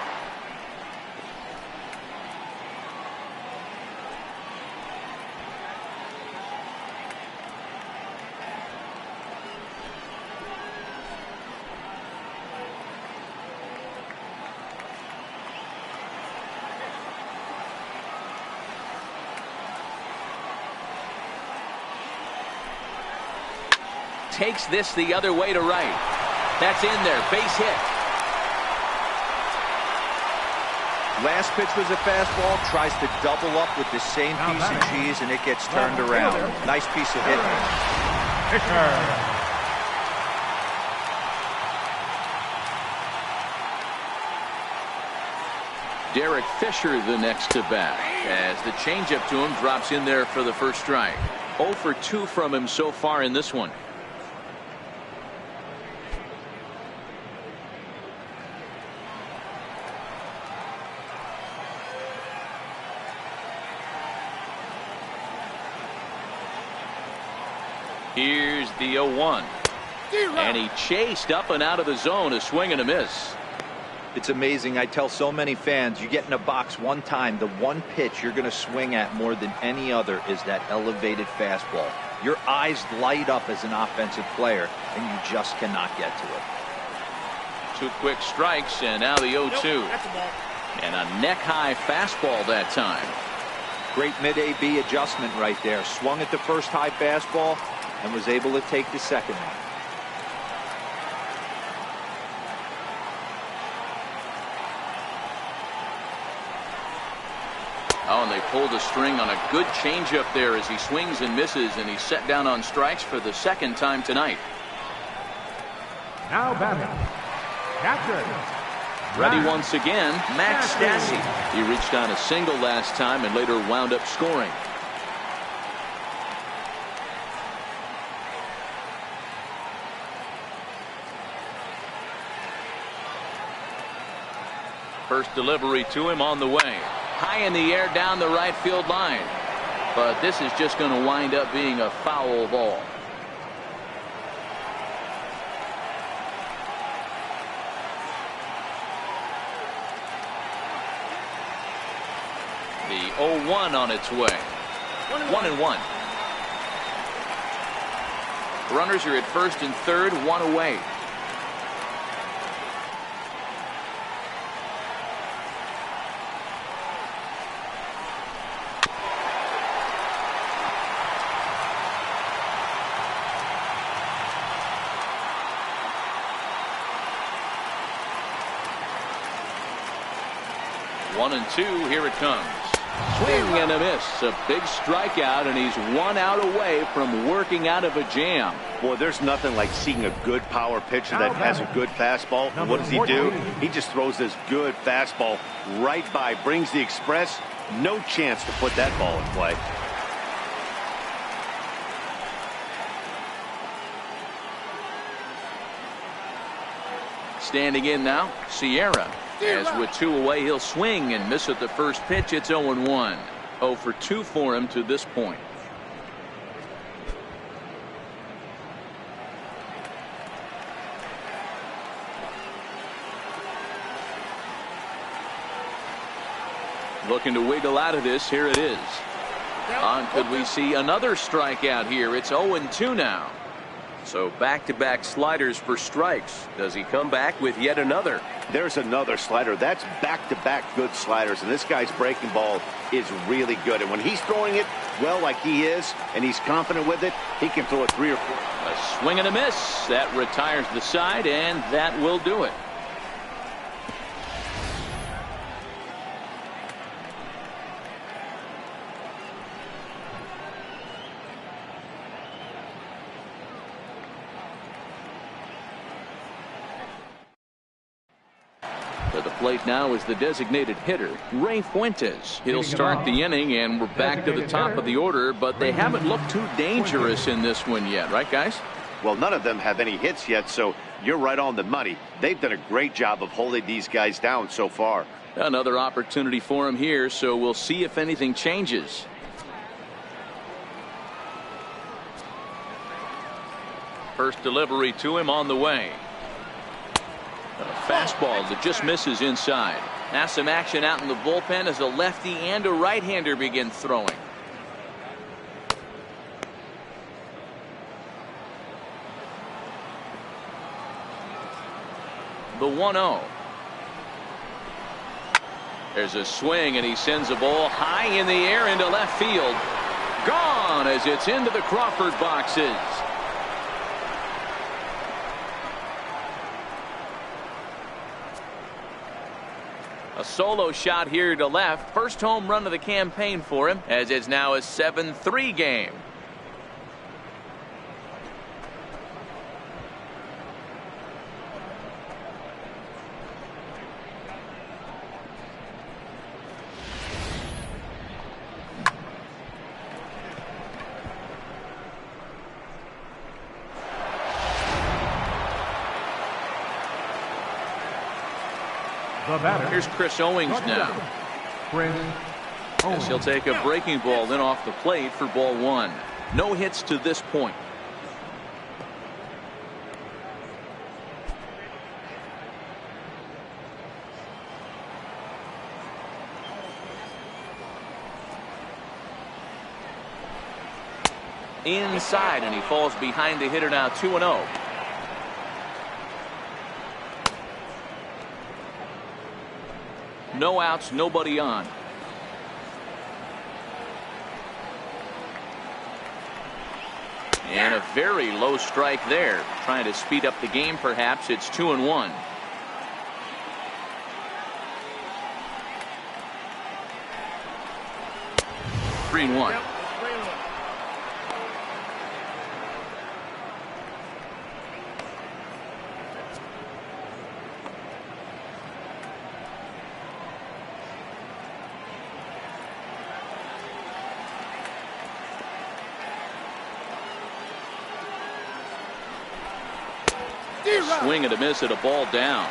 Takes this the other way to right. That's in there. Base hit. Last pitch was a fastball. Tries to double up with the same piece of cheese, and it gets turned around. Nice piece of hitting. Derek Fisher the next to bat as the changeup to him drops in there for the first strike. 0 for 2 from him so far in this one. Here's the 0-1. And he chased up and out of the zone, a swing and a miss. It's amazing. I tell so many fans, you get in a box one time, the one pitch you're going to swing at more than any other is that elevated fastball. Your eyes light up as an offensive player, and you just cannot get to it. 2 quick strikes, and now the 0-2. And a neck-high fastball that time. Great mid-AB adjustment right there. Swung at the first high fastball and was able to take the second one. Oh, and they pulled a string on a good changeup there as he swings and misses, and he's set down on strikes for the second time tonight. Now batting, catcher. Ready once again, Max Stassi. He reached on a single last time and later wound up scoring. First delivery to him on the way. High in the air down the right field line. But this is just going to wind up being a foul ball. The 0-1 on its way. 1-1. Runners are at first and third, one away. One and two, here it comes. Swing and a miss. A big strikeout, and he's 1 out away from working out of a jam. Boy, there's nothing like seeing a good power pitcher that has a good fastball. And what does he do? He just throws this good fastball right by, brings the express. No chance to put that ball in play. Standing in now, Sierra. As with 2 away, he'll swing and miss at the first pitch. It's 0-1. 0 for 2 for him to this point. Looking to wiggle out of this. Here it is. Could we see another strikeout here? It's 0-2 now. So back-to-back sliders for strikes. Does he come back with yet another? There's another slider. That's back-to-back good sliders, and this guy's breaking ball is really good. And when he's throwing it well like he is, and he's confident with it, he can throw it 3 or 4. A swing and a miss. That retires the side, and that will do it. To the plate now is the designated hitter, Ray Fuentes. He'll start the inning, and we're back to the top of the order, but they haven't looked too dangerous in this one yet, right, guys? Well, none of them have any hits yet, so you're right on the money. They've done a great job of holding these guys down so far. Another opportunity for him here, so we'll see if anything changes. First delivery to him on the way. A fastball that just misses inside. Now some action out in the bullpen as a lefty and a right-hander begin throwing. The 1-0. There's a swing, and he sends a ball high in the air into left field. Gone as it's into the Crawford boxes. A solo shot here to left. First home run of the campaign for him, as it's now a 7-3 game. The batter. Here's Chris Owings now. As he'll take a breaking ball in off the plate for ball 1. No hits to this point. Inside, and he falls behind the hitter now, 2-0. No outs, nobody on. And a very low strike there. Trying to speed up the game, perhaps. It's 2-1. 3-1. Swing and a miss at a ball down.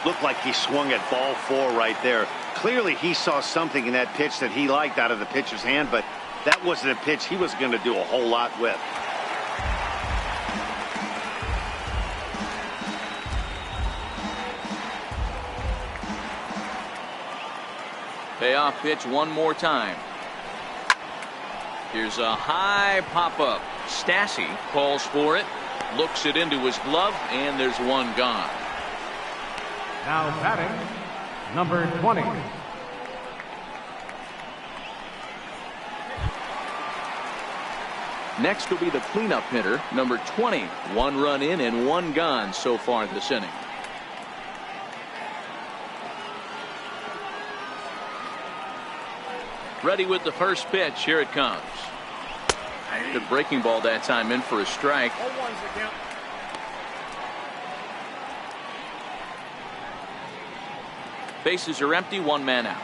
Looked like he swung at ball 4 right there. Clearly he saw something in that pitch that he liked out of the pitcher's hand, but that wasn't a pitch he was going to do a whole lot with. Payoff pitch one more time. Here's a high pop-up. Stassi calls for it. Looks it into his glove, and there's one gone. Now batting, number 20. Next will be the cleanup hitter, number 20. 1 run in and 1 gone so far this inning. Ready with the first pitch. Here it comes. Good breaking ball that time, in for a strike. Bases are empty, 1 man out.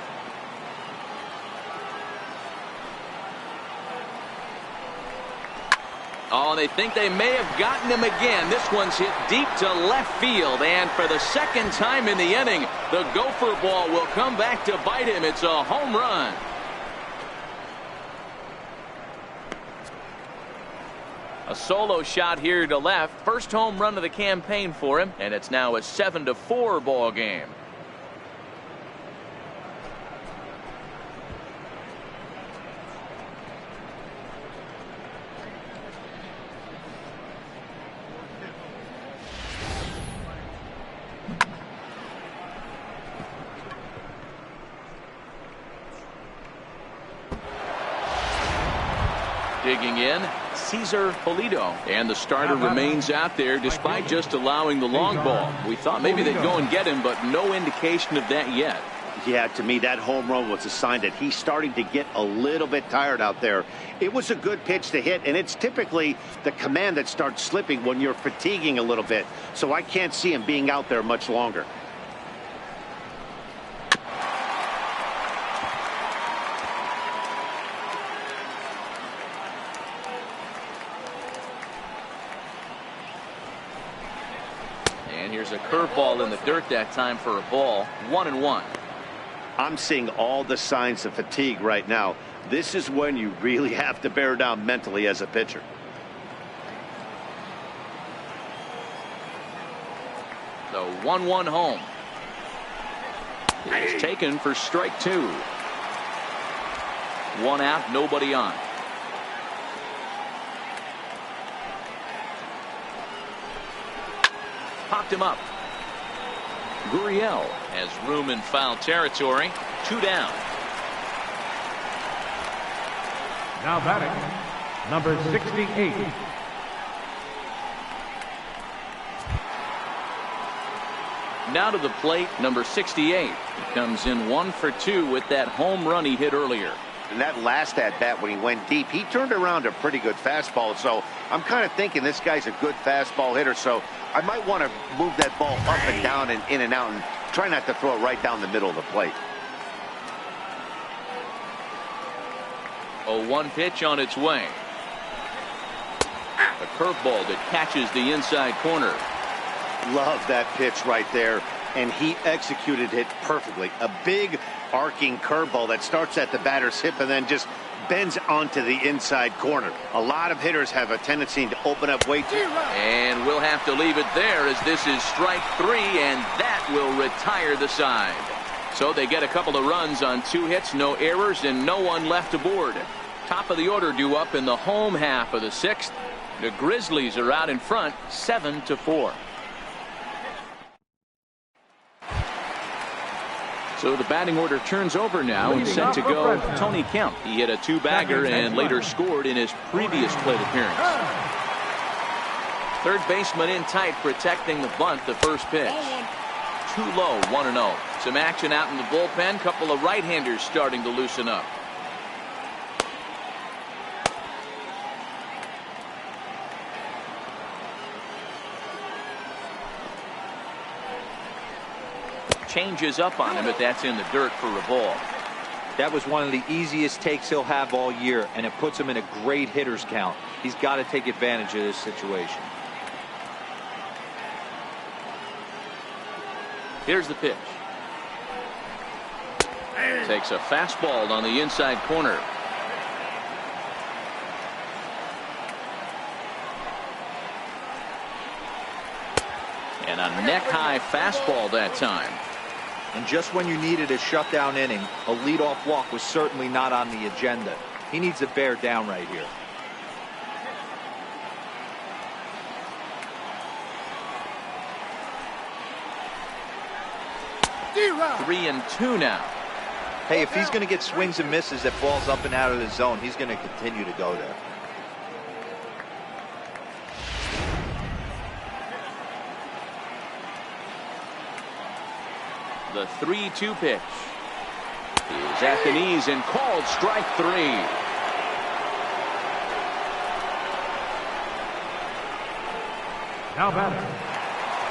Oh, they think they may have gotten him again. This one's hit deep to left field, and for the second time in the inning, the gopher ball will come back to bite him. It's a home run. A solo shot here to left. First home run of the campaign for him, and it's now a 7-4 ball game. Digging in, Cesar Polito, and the starter remains out there despite just allowing the long ball. We thought maybe they'd go and get him, but no indication of that yet. Yeah, to me that home run was a sign that he's starting to get a little bit tired out there. It was a good pitch to hit, and it's typically the command that starts slipping when you're fatiguing a little bit. So I can't see him being out there much longer. Here's a curveball in the dirt that time for a ball. 1-1. I'm seeing all the signs of fatigue right now. This is when you really have to bear down mentally as a pitcher. The 1-1 home. It's taken for strike 2. 1 out, nobody on. Popped him up. Gurriel has room in foul territory. 2 down. Now batting, number 68. Now to the plate, number 68. He comes in 1 for 2 with that home run he hit earlier. And that last at bat when he went deep, he turned around a pretty good fastball. So I'm kind of thinking this guy's a good fastball hitter. So I might want to move that ball up and down and in and out and try not to throw it right down the middle of the plate. A 1 pitch on its way. A curveball that catches the inside corner. Love that pitch right there, and he executed it perfectly. A big arcing curveball that starts at the batter's hip and then just bends onto the inside corner. A lot of hitters have a tendency to open up way too. And we'll have to leave it there as this is strike 3, and that will retire the side. So they get a couple of runs on 2 hits, no errors, and no one left aboard. Top of the order due up in the home half of the 6th. The Grizzlies are out in front, 7-4. So the batting order turns over now, and set to go Tony Kemp. He hit a 2-bagger and later scored in his previous plate appearance. Third baseman in tight, protecting the bunt, the first pitch. Too low, 1-0. Some action out in the bullpen. Couple of right-handers starting to loosen up. changes up on him, but that's in the dirt for a ball. That was one of the easiest takes he'll have all year, and it puts him in a great hitter's count. He's got to take advantage of this situation. Here's the pitch. Takes a fastball on the inside corner. And a neck-high fastball that time. And just when you needed a shutdown inning, a leadoff walk was certainly not on the agenda. He needs to bear down right here. Three and two now. Hey, if he's going to get swings and misses that balls up and out of the zone, he's going to continue to go there. The 3-2 pitch is at the knees and called strike three. Now batting,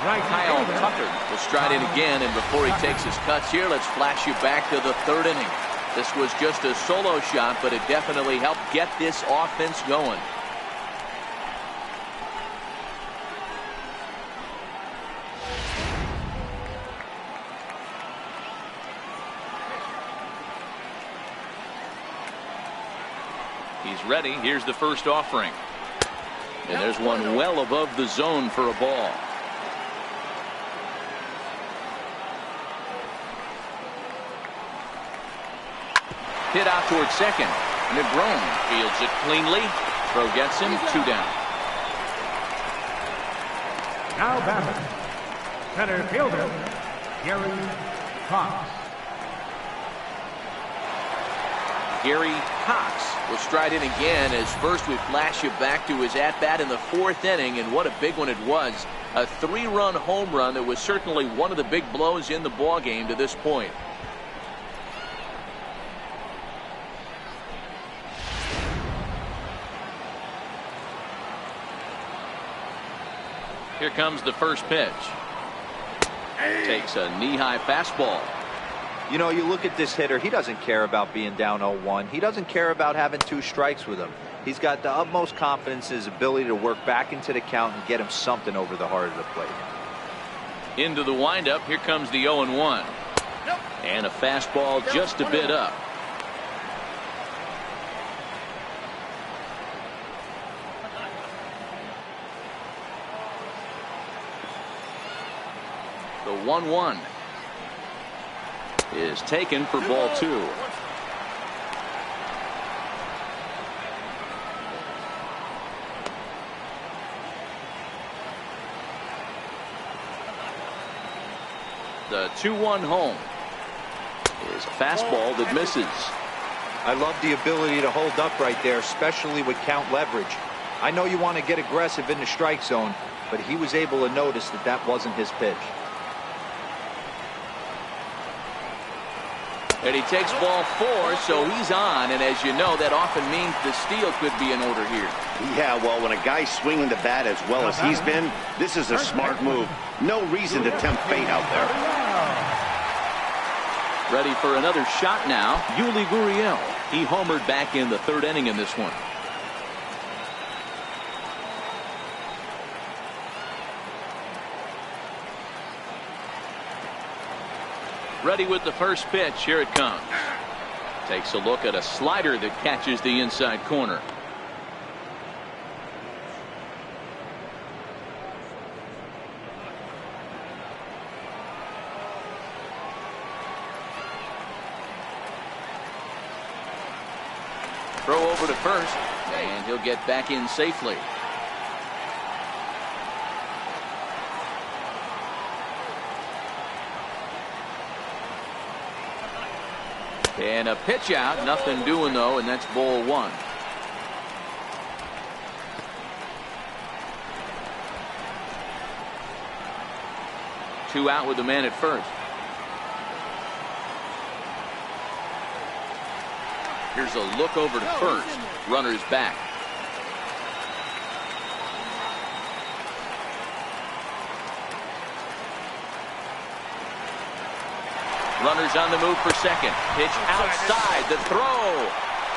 right Kyle fielder, Tucker will stride in again, and before he takes his cuts here, let's flash you back to the third inning. This was just a solo shot, but it definitely helped get this offense going. He's ready. Here's the first offering. And there's one well above the zone for a ball. Hit out towards second. Negron fields it cleanly. Throw gets him, 2 down. now batting, center fielder, Gary Cox. Gary Cox will stride in again, as first we flash you back to his at-bat in the 4th inning, and what a big one it was. A 3-run home run that was certainly one of the big blows in the ballgame to this point. Here comes the first pitch. Takes a knee-high fastball. You know, you look at this hitter, he doesn't care about being down 0-1. He doesn't care about having 2 strikes with him. He's got the utmost confidence in his ability to work back into the count and get him something over the heart of the plate. Into the windup, here comes the 0-1. And a fastball just a bit up. The 1-1 is taken for ball 2. The 2-1 home is a fastball that misses. I love the ability to hold up right there, especially with count leverage. I know you want to get aggressive in the strike zone, but he was able to notice that that wasn't his pitch. And he takes ball 4, so he's on, and as you know, that often means the steal could be in order here. Yeah, well, when a guy's swinging the bat as well as he's been, this is a smart move. No reason to tempt fate out there. Ready for another shot now, Yuli Gurriel. He homered back in the 3rd inning in this one. Ready with the first pitch. Here it comes. Takes a look at a slider that catches the inside corner. Throw over to first, and he'll get back in safely. And a pitch out, nothing doing though, and that's ball 1. Two out with the man at first. Here's a look over to first. Runner's back. Runners on the move for second. Pitch outside. The throw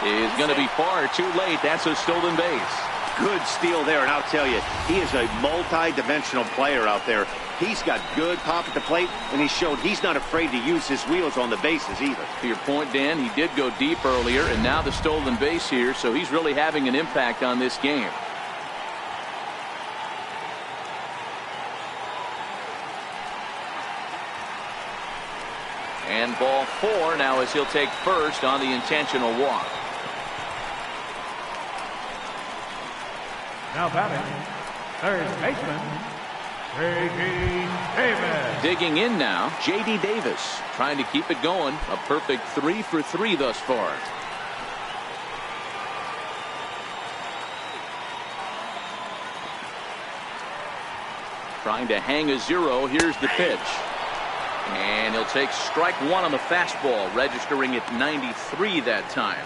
is going to be far too late. That's a stolen base. Good steal there, and I'll tell you, he is a multi-dimensional player out there. He's got good pop at the plate, and he showed he's not afraid to use his wheels on the bases either. To your point, Dan, he did go deep earlier, and now the stolen base here, so he's really having an impact on this game. And ball 4 now as he'll take first on the intentional walk. Now batting, third baseman, J.D. Davis. Digging in now, J.D. Davis trying to keep it going. A perfect 3 for 3 thus far. Trying to hang a 0. Here's the pitch. And he'll take strike 1 on the fastball, registering at 93 that time.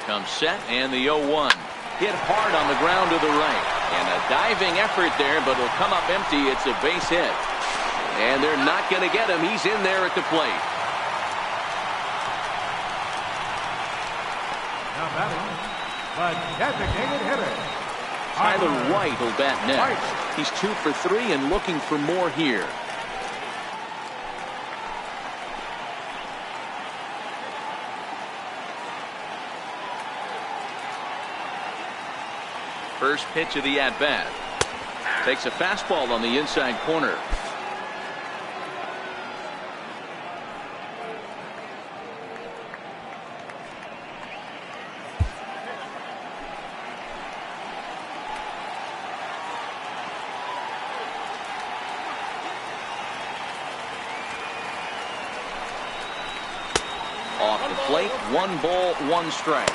Comes set, and the 0-1. Hit hard on the ground to the right. And a diving effort there, but it'll come up empty. It's a base hit. And they're not going to get him. He's in there at the plate. Now batting, the designated hitter, Tyler White will bat next. He's 2 for 3 and looking for more here. First pitch of the at-bat. Takes a fastball on the inside corner. Off the plate, 1 ball, 1 strike.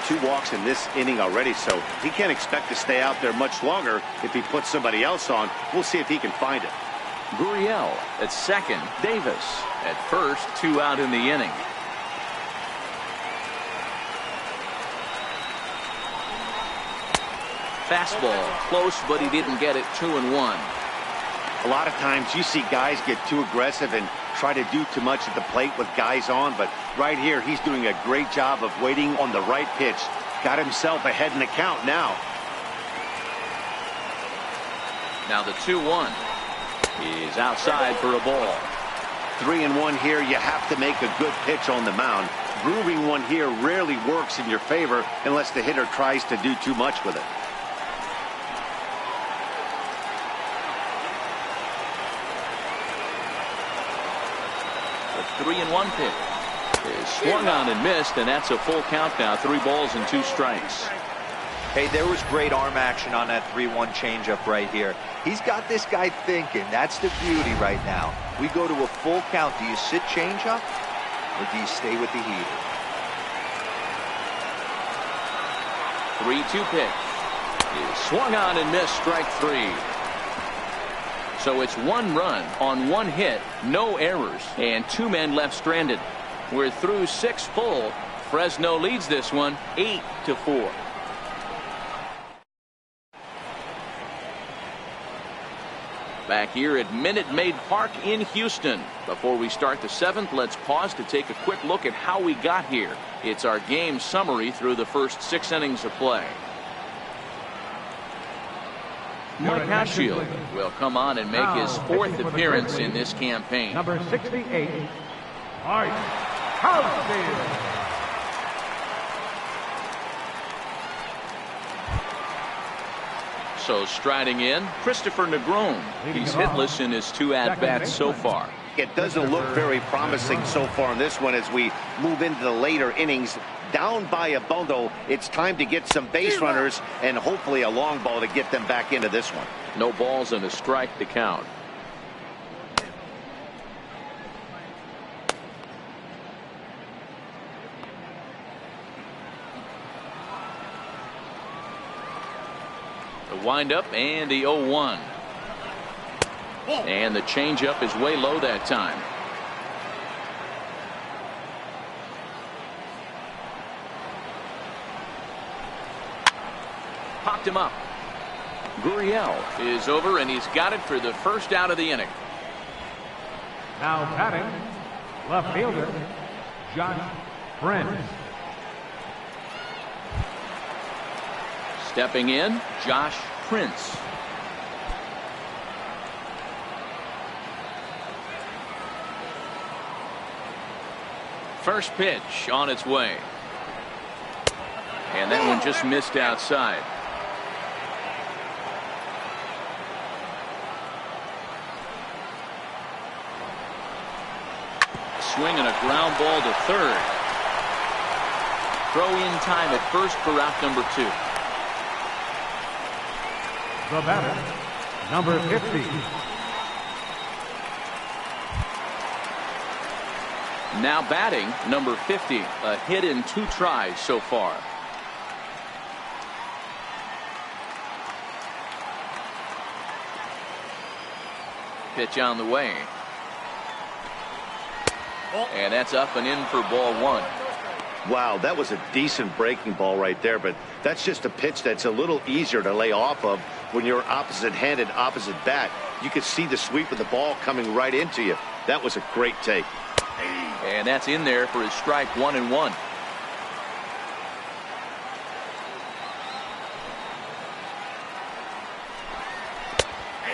2 walks in this inning already, so he can't expect to stay out there much longer if he puts somebody else on. We'll see if he can find it. Gurriel at second, Davis at first, 2 out in the inning. Fastball close, but he didn't get it. 2-1. A lot of times you see guys get too aggressive and try to do too much at the plate with guys on, but right here he's doing a great job of waiting on the right pitch. Got himself ahead in the count now. Now the 2-1 is outside for a ball. 3-1 here. You have to make a good pitch on the mound. Grooving one here rarely works in your favor unless the hitter tries to do too much with it. The 3-1 pitch is swung on and missed, and that's a full count now. 3 balls and 2 strikes. Hey, there was great arm action on that 3-1 changeup right here. He's got this guy thinking. That's the beauty right now. We go to a full count. Do you sit changeup or do you stay with the heater? 3-2 pitch is swung on and missed. Strike 3. So it's 1 run on 1 hit, no errors, and 2 men left stranded. We're through 6 full. Fresno leads this one 8-4. Back here at Minute Maid Park in Houston. Before we start the 7th, let's pause to take a quick look at how we got here. It's our game summary through the first 6 innings of play. Mike Hashield will come on and make his 4th appearance in this campaign. Number 68, Mike Hashield. So striding in, Christopher Negron. He's hitless in his 2 at-bats so far. It doesn't look very promising so far in this one as we move into the later innings. Down by a bundle, it's time to get some base runners and hopefully a long ball to get them back into this one. No balls and a strike to count. The windup and the 0-1. And the changeup is way low that time. Popped him up. Gurriel is over, and he's got it for the first out of the inning. Now batting, left fielder, Josh Prince. Stepping in, Josh Prince. First pitch on its way. And that one just missed outside. Swing and a ground ball to third. Throw in time at first for out number 2. The batter, number 50. Now batting, number 50. A hit in 2 tries so far. Pitch on the way. And that's up and in for ball 1. Wow, that was a decent breaking ball right there, but that's just a pitch that's a little easier to lay off of when you're opposite-handed, opposite bat. You could see the sweep of the ball coming right into you. That was a great take. And that's in there for his strike 1-1.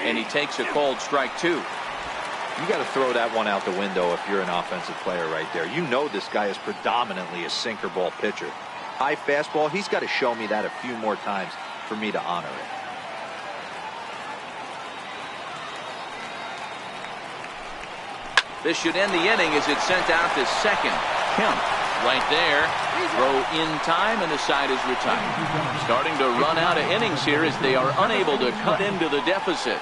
And he takes a called strike 2. You got to throw that one out the window if you're an offensive player right there. You know this guy is predominantly a sinker ball pitcher. High fastball, he's got to show me that a few more times for me to honor it. This should end the inning as it's sent out to second. Kemp right there. Throw in time, and the side is retired. Starting to run out of innings here as they are unable to cut into the deficit.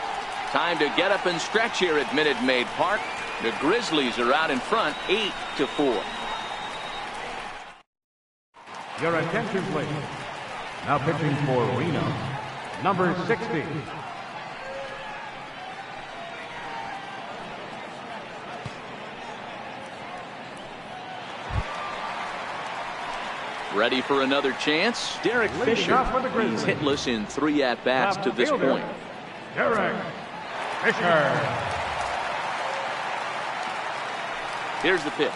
Time to get up and stretch here at Minute Maid Park. The Grizzlies are out in front 8-4. Your attention, please. Now pitching for Reno, number 60. Ready for another chance? Derek Fisher. He's hitless in 3 at-bats to this point. Derek Fisher. Here's the pitch.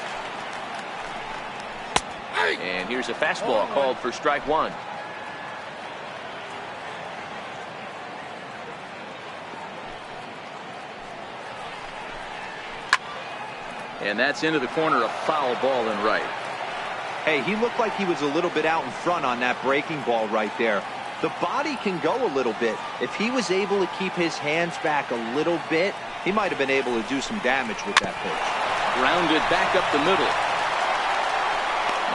And here's a fastball called for strike 1. And that's into the corner, a foul ball and right. Hey, he looked like he was a little bit out in front on that breaking ball right there. The body can go a little bit. If he was able to keep his hands back a little bit, he might have been able to do some damage with that pitch. Grounded back up the middle.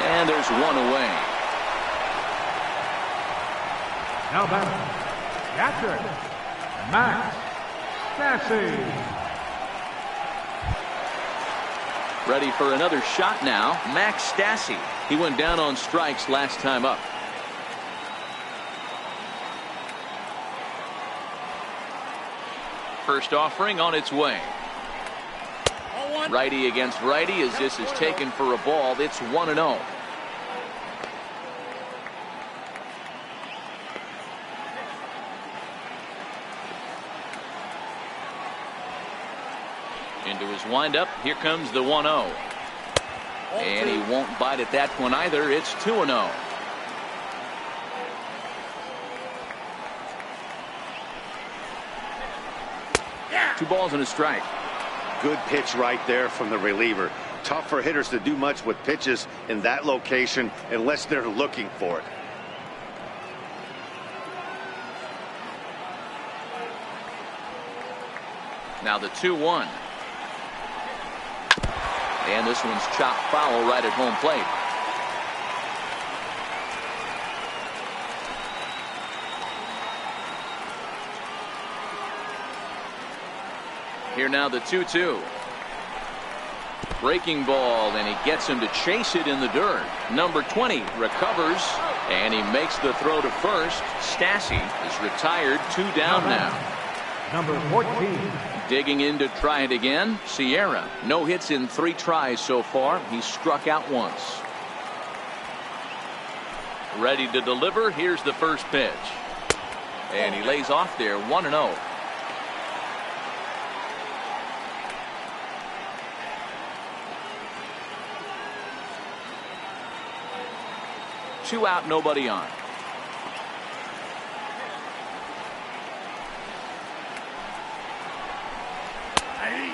And there's one away. Now batter, catcher, Max Stassi. Ready for another shot now, Max Stassi. He went down on strikes last time up. First offering on its way. Righty against righty as this is taken for a ball. It's 1-0. Into his windup. Here comes the 1-0. And he won't bite at that one either. It's 2-0. Two balls and a strike. Good pitch right there from the reliever. Tough for hitters to do much with pitches in that location unless they're looking for it. Now the 2-1. And this one's chopped foul right at home plate. Here now the 2-2. Breaking ball, and he gets him to chase it in the dirt. Number 20 recovers, and he makes the throw to first. Stassi is retired, 2 down now. Number 14. Digging in to try it again, Sierra. No hits in 3 tries so far. He's struck out once. Ready to deliver. Here's the first pitch. And he lays off there 1-0. Two out, nobody on.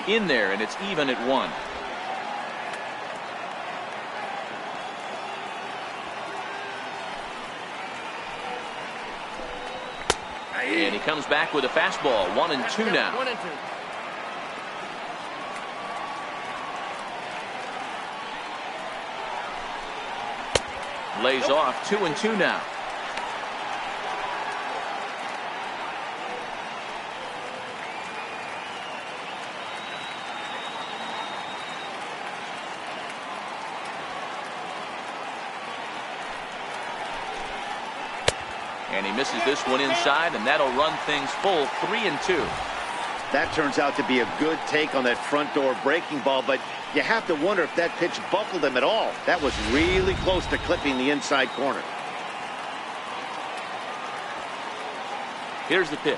In there, and it's even at 1. And he comes back with a fastball. 1-2 now. 1-2. Lays off 2-2 now. And he misses this one inside, and that'll run things full 3-2. That turns out to be a good take on that front door breaking ball, but you have to wonder if that pitch buckled him at all. That was really close to clipping the inside corner. Here's the pitch.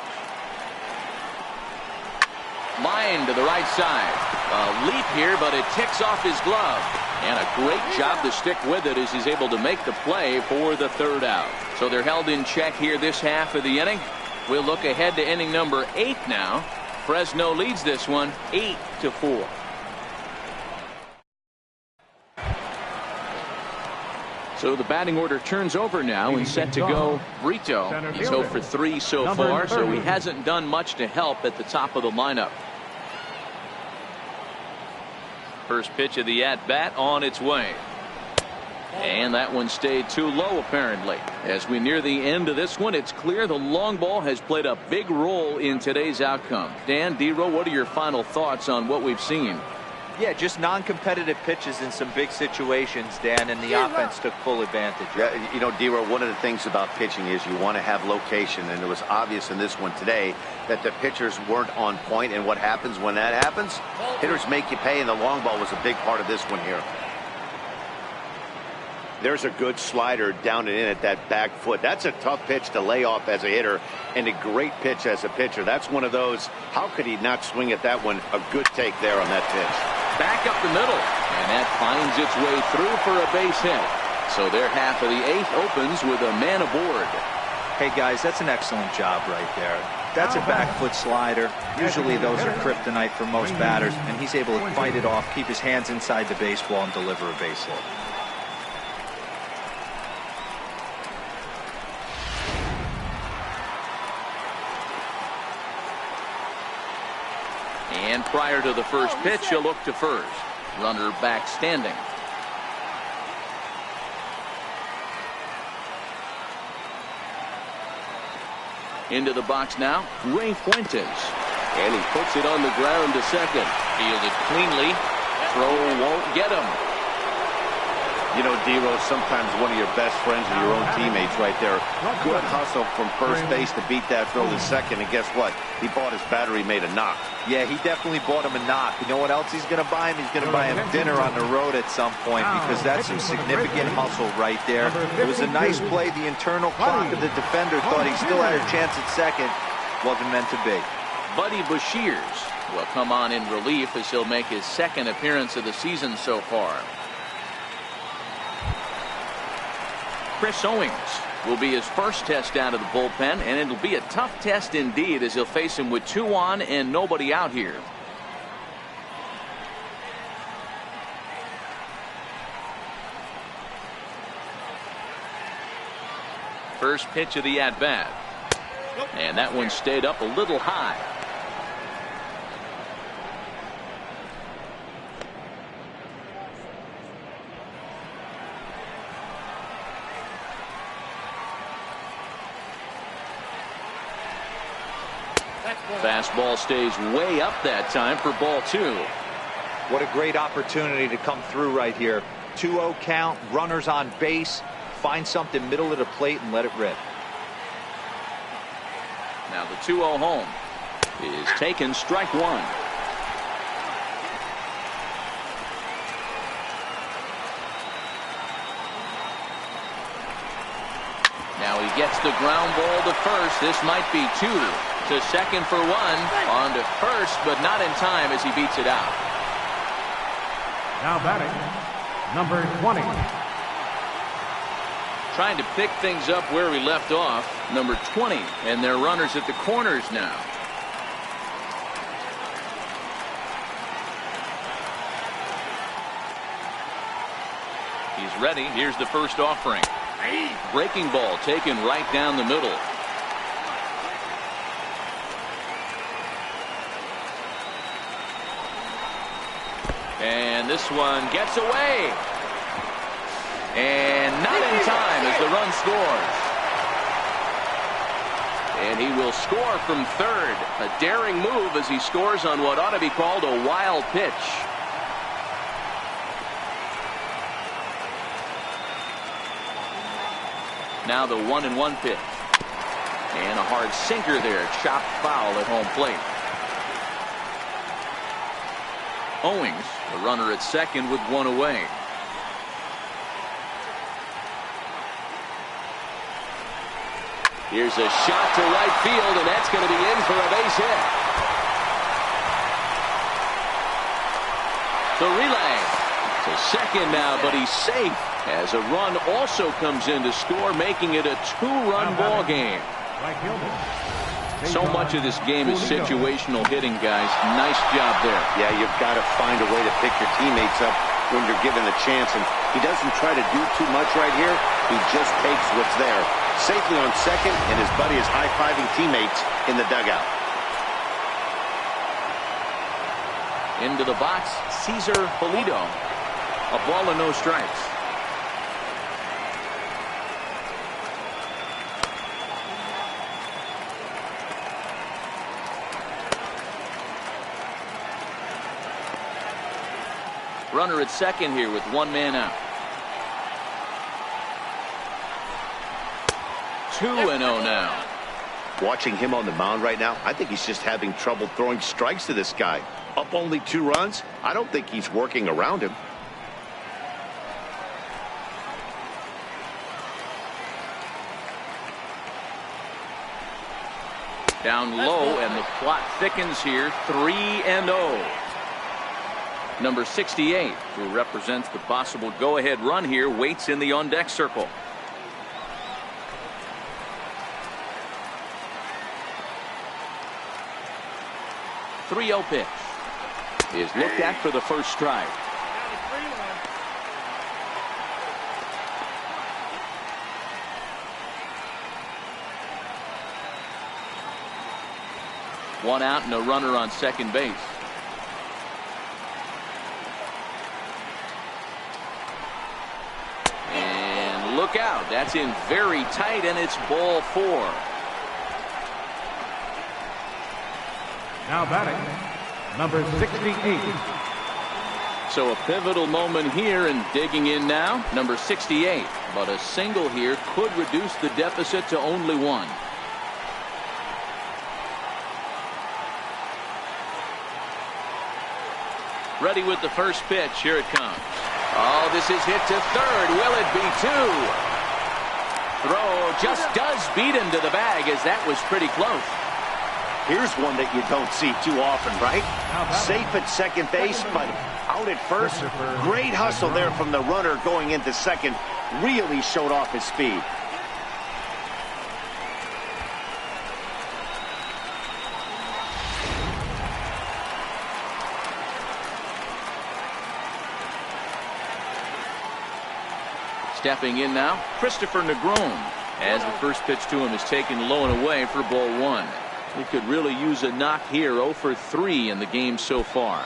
Line to the right side. A leap here, but it ticks off his glove. And a great job to stick with it as he's able to make the play for the 3rd out. So they're held in check here this half of the inning. We'll look ahead to inning number 8 now. Fresno leads this one 8-4. So the batting order turns over now and set to go Brito. He's 0 for 3 so far, so he hasn't done much to help at the top of the lineup. First pitch of the at-bat on its way. And that one stayed too low apparently. As we near the end of this one, it's clear the long ball has played a big role in today's outcome. Dan, D-Row, what are your final thoughts on what we've seen? Yeah, just non-competitive pitches in some big situations, Dan, and the offense took full advantage. Yeah, you know, D-Row, one of the things about pitching is you want to have location, and it was obvious in this one today that the pitchers weren't on point, and what happens when that happens? Hitters make you pay, and the long ball was a big part of this one here. There's a good slider down and in at that back foot. That's a tough pitch to lay off as a hitter, and a great pitch as a pitcher. That's one of those, how could he not swing at that one? A good take there on that pitch. Back up the middle, and that finds its way through for a base hit. So their half of the 8th opens with a man aboard. Hey guys, that's an excellent job right there. That's a back foot slider. Usually those are kryptonite for most batters, and he's able to fight it off, keep his hands inside the baseball, and deliver a base hit. And prior to the first pitch, he'll look to first. Runner back standing. Into the box now, Ray Fuentes. And he puts it on the ground to second. Fielded cleanly. Throw won't get him. You know, D-Row, sometimes one of your best friends are your own teammates right there. Good hustle from first base to beat that throw to second, and guess what? He bought his battery made a knock. Yeah, he definitely bought him a knock. You know what else he's going to buy him? He's going to buy him dinner on the road at some point, because that's some significant hustle right there. It was a nice play. The internal clock of the defender thought he still had a chance at second. Wasn't meant to be. Buddy Bashirs will come on in relief as he'll make his 2nd appearance of the season so far. Chris Owings will be his first test out of the bullpen, and it'll be a tough test indeed as he'll face him with 2 on and nobody out here. First pitch of the at-bat. And that one stayed up a little high. Fastball stays way up that time for ball 2. What a great opportunity to come through right here. 2-0 count, runners on base. Find something middle of the plate and let it rip. Now the 2-0 home is taken, strike 1. Now he gets the ground ball to first. This might be 2. To second for 1. On to first, but not in time as he beats it out. Now batting, number 20. Trying to pick things up where we left off. Number 20. And their runners at the corners now. He's ready. Here's the first offering. Breaking ball taken right down the middle. And this one gets away. And not in time as the run scores. And he will score from third. A daring move as he scores on what ought to be called a wild pitch. Now the 1-1 pitch. And a hard sinker there. Chopped foul at home plate. Owings, the runner at second with 1 away. Here's a shot to right field, and that's going to be in for a base hit. The relay to second now, but he's safe as a run also comes in to score, making it a 2-run ball game. So much of this game is situational hitting, guys. Nice job there. Yeah, you've got to find a way to pick your teammates up when you're given the chance, and he doesn't try to do too much right here. He just takes what's there. Safely on second, and his buddy is high-fiving teammates in the dugout. Into the box, Cesar Polito. A ball and no strikes. Runner at second here with 1 man out. 2-0 now. Watching him on the mound right now, I think he's just having trouble throwing strikes to this guy. Up only 2 runs. I don't think he's working around him. Down low, and the plot thickens here. 3-0. Number 68, who represents the possible go-ahead run here, waits in the on-deck circle. The 3-0 pitch is looked at for the first strike. One out and a runner on second base. And look out. That's in very tight, and it's ball 4. Now batting, number 68. So a pivotal moment here, and digging in now, number 68. But a single here could reduce the deficit to only 1. Ready with the first pitch. Here it comes. Oh, this is hit to third. Will it be 2? Throw just does beat him to the bag, as that was pretty close. Here's one that you don't see too often, right? Safe at second base, but out at first. Great hustle there from the runner going into second. Really showed off his speed. Stepping in now, Christopher Negron, as the first pitch to him is taken low and away for ball 1. He could really use a knock here. 0 for 3 in the game so far.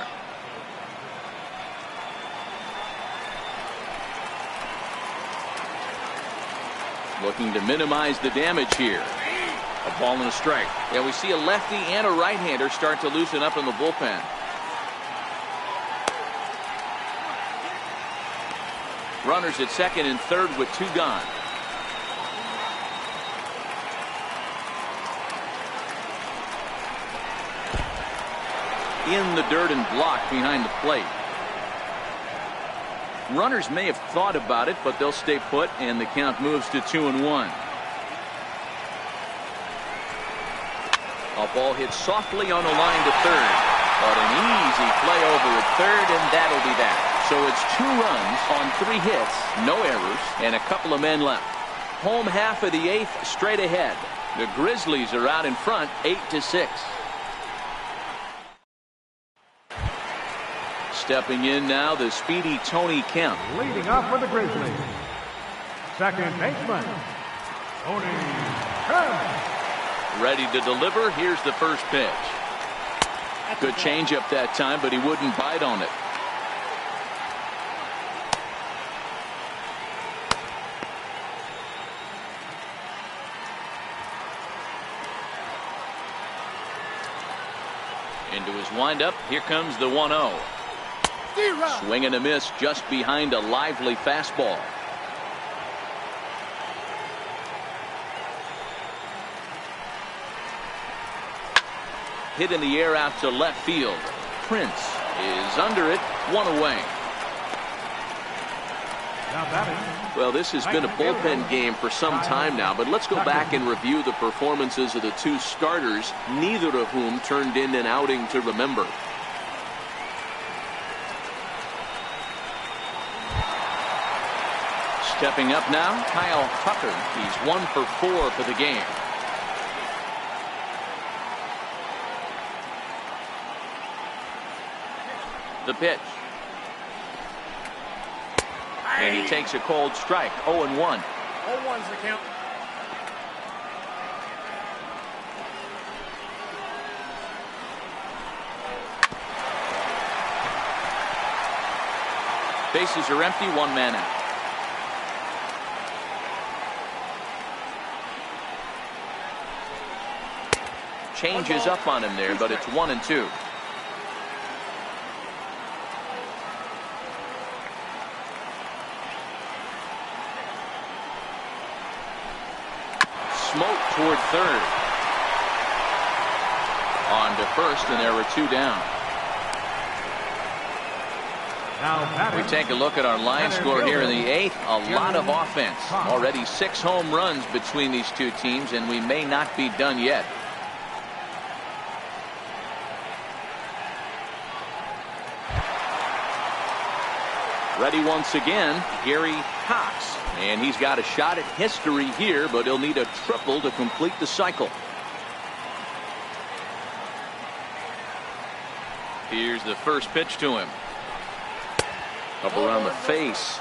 Looking to minimize the damage here. A ball and a strike. Yeah, we see a lefty and a right-hander start to loosen up in the bullpen. Runners at second and third with 2 gone. In the dirt and blocked behind the plate. Runners may have thought about it, but they'll stay put, and the count moves to 2-1. A ball hit softly on the line to third. But an easy play over at third, and that'll be that. So it's 2 runs on 3 hits, no errors, and a couple of men left. Home half of the 8th straight ahead. The Grizzlies are out in front 8-6. Stepping in now, the speedy Tony Kemp. Leading off for the Grizzlies, second baseman, Tony Kemp. Ready to deliver. Here's the first pitch. Good changeup that time, but he wouldn't bite on it. Into his windup. Here comes the 1-0. Swing and a miss just behind a lively fastball. Hit in the air out to left field. Prince is under it. 1 away. Well, this has been a bullpen game for some time now, but let's go back and review the performances of the 2 starters, neither of whom turned in an outing to remember. Stepping up now, Kyle Tucker. He's 1 for 4 for the game. The pitch. And he takes a cold strike. 0-1. 0-1's the count. Bases are empty. 1 man out. Changes up on him there, but it's 1-2. Smoke toward third. On to first, and there were 2 down. We take a look at our line score here in the 8th. A lot of offense. Already 6 home runs between these 2 teams, and we may not be done yet. Ready once again, Gary Cox. And he's got a shot at history here, but he'll need a triple to complete the cycle. Here's the first pitch to him. Up around the face.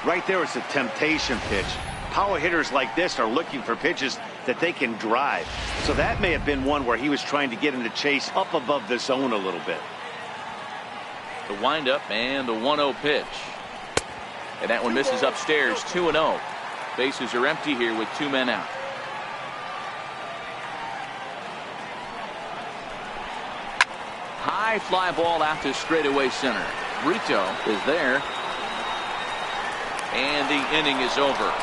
Right there, it's a temptation pitch. Power hitters like this are looking for pitches that they can drive. So that may have been one where he was trying to get him to chase up above the zone a little bit. The windup and the 1-0 pitch. And that one misses upstairs. 2-0. Bases are empty here with 2 men out. High fly ball out to straightaway center. Brito is there. And the inning is over.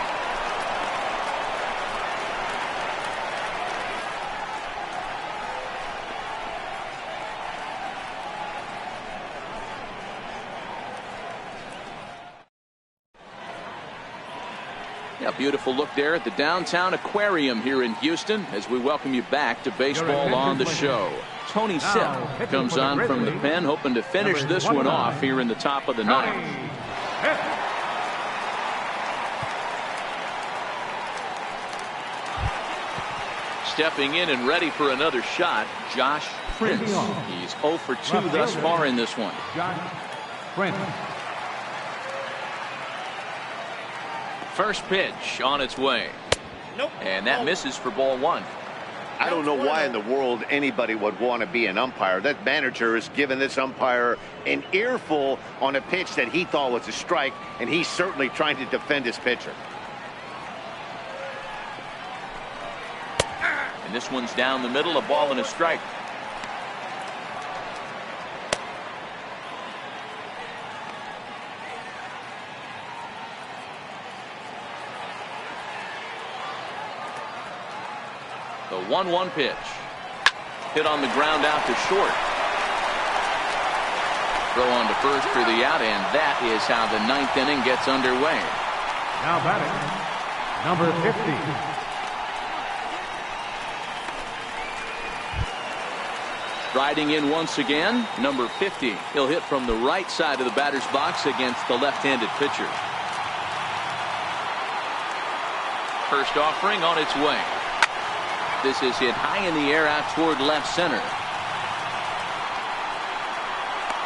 A beautiful look there at the downtown aquarium here in Houston as we welcome you back to baseball on the show. Tony Sipp comes on from the pen, hoping to finish this one off here in the top of the 9th. Stepping in and ready for another shot, Josh Prince. He's 0 for 2 thus far in this one. Josh Prince. First pitch on its way. Nope. And that misses for ball 1. I don't know why in the world anybody would want to be an umpire. That manager has given this umpire an earful on a pitch that he thought was a strike, and he's certainly trying to defend his pitcher. And this one's down the middle, a ball and a strike. The 1-1 pitch. Hit on the ground out to short. Throw on to first for the out, and that is how the 9th inning gets underway. Now batting, number 50. Riding in once again, number 50. He'll hit from the right side of the batter's box against the left-handed pitcher. First offering on its way. This is hit high in the air out toward left center.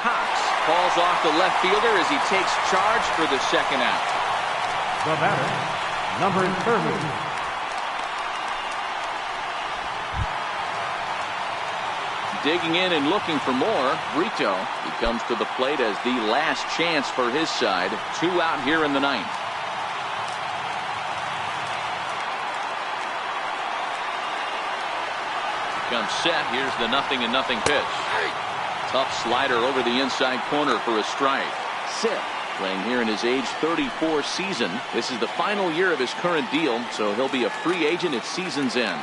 Cox falls off the left fielder as he takes charge for the second out. The batter, number 30. Digging in and looking for more, Brito. He comes to the plate as the last chance for his side. 2 out here in the ninth. Comes set. Here's the 0-0 pitch. Tough slider over the inside corner for a strike. Sip playing here in his age 34 season. This is the final year of his current deal, so he'll be a free agent at season's end.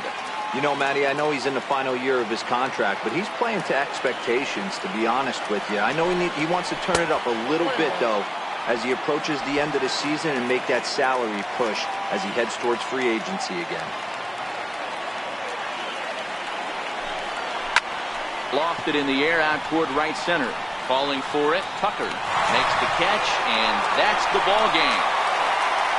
You know, Matty, I know he's in the final year of his contract, but he's playing to expectations, to be honest with you. I know he wants to turn it up a little bit, though, as he approaches the end of the season and make that salary push as he heads towards free agency again. Lofted in the air out toward right center. Falling for it, Tucker makes the catch, and that's the ball game.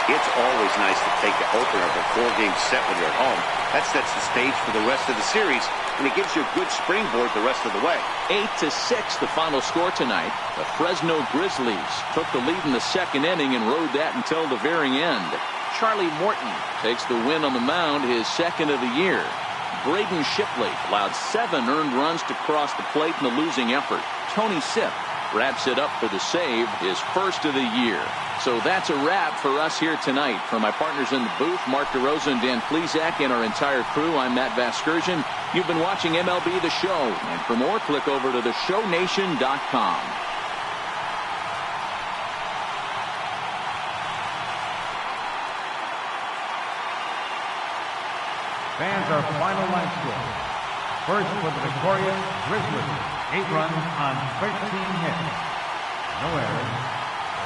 It's always nice to take the opener of a 4-game set when you're at home. That sets the stage for the rest of the series, and it gives you a good springboard the rest of the way. 8-6 the final score tonight. The Fresno Grizzlies took the lead in the second inning and rode that until the very end. Charlie Morton takes the win on the mound, his second of the year. Braden Shipley allowed 7 earned runs to cross the plate in the losing effort. Tony Sipp wraps it up for the save, his first of the year. So that's a wrap for us here tonight. For my partners in the booth, Mark DeRosa and Dan Plesac, and our entire crew, I'm Matt Vasgersian. You've been watching MLB The Show. And for more, click over to theshownation.com. Fans, our final line score. First for the victorious Grizzlies, 8 runs on 13 hits. No errors,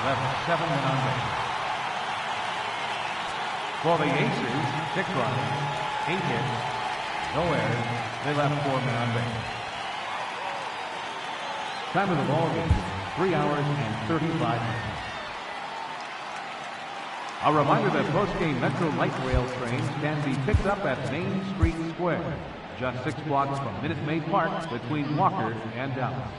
left 7 men on base. For the Aces, 6 runs, 8 hits, no errors, they left 4 men on base. Time of the ball game, 3 hours and 35 minutes. A reminder that post-game Metro Light Rail trains can be picked up at Main Street Square, just 6 blocks from Minute Maid Park between Walker and Dallas.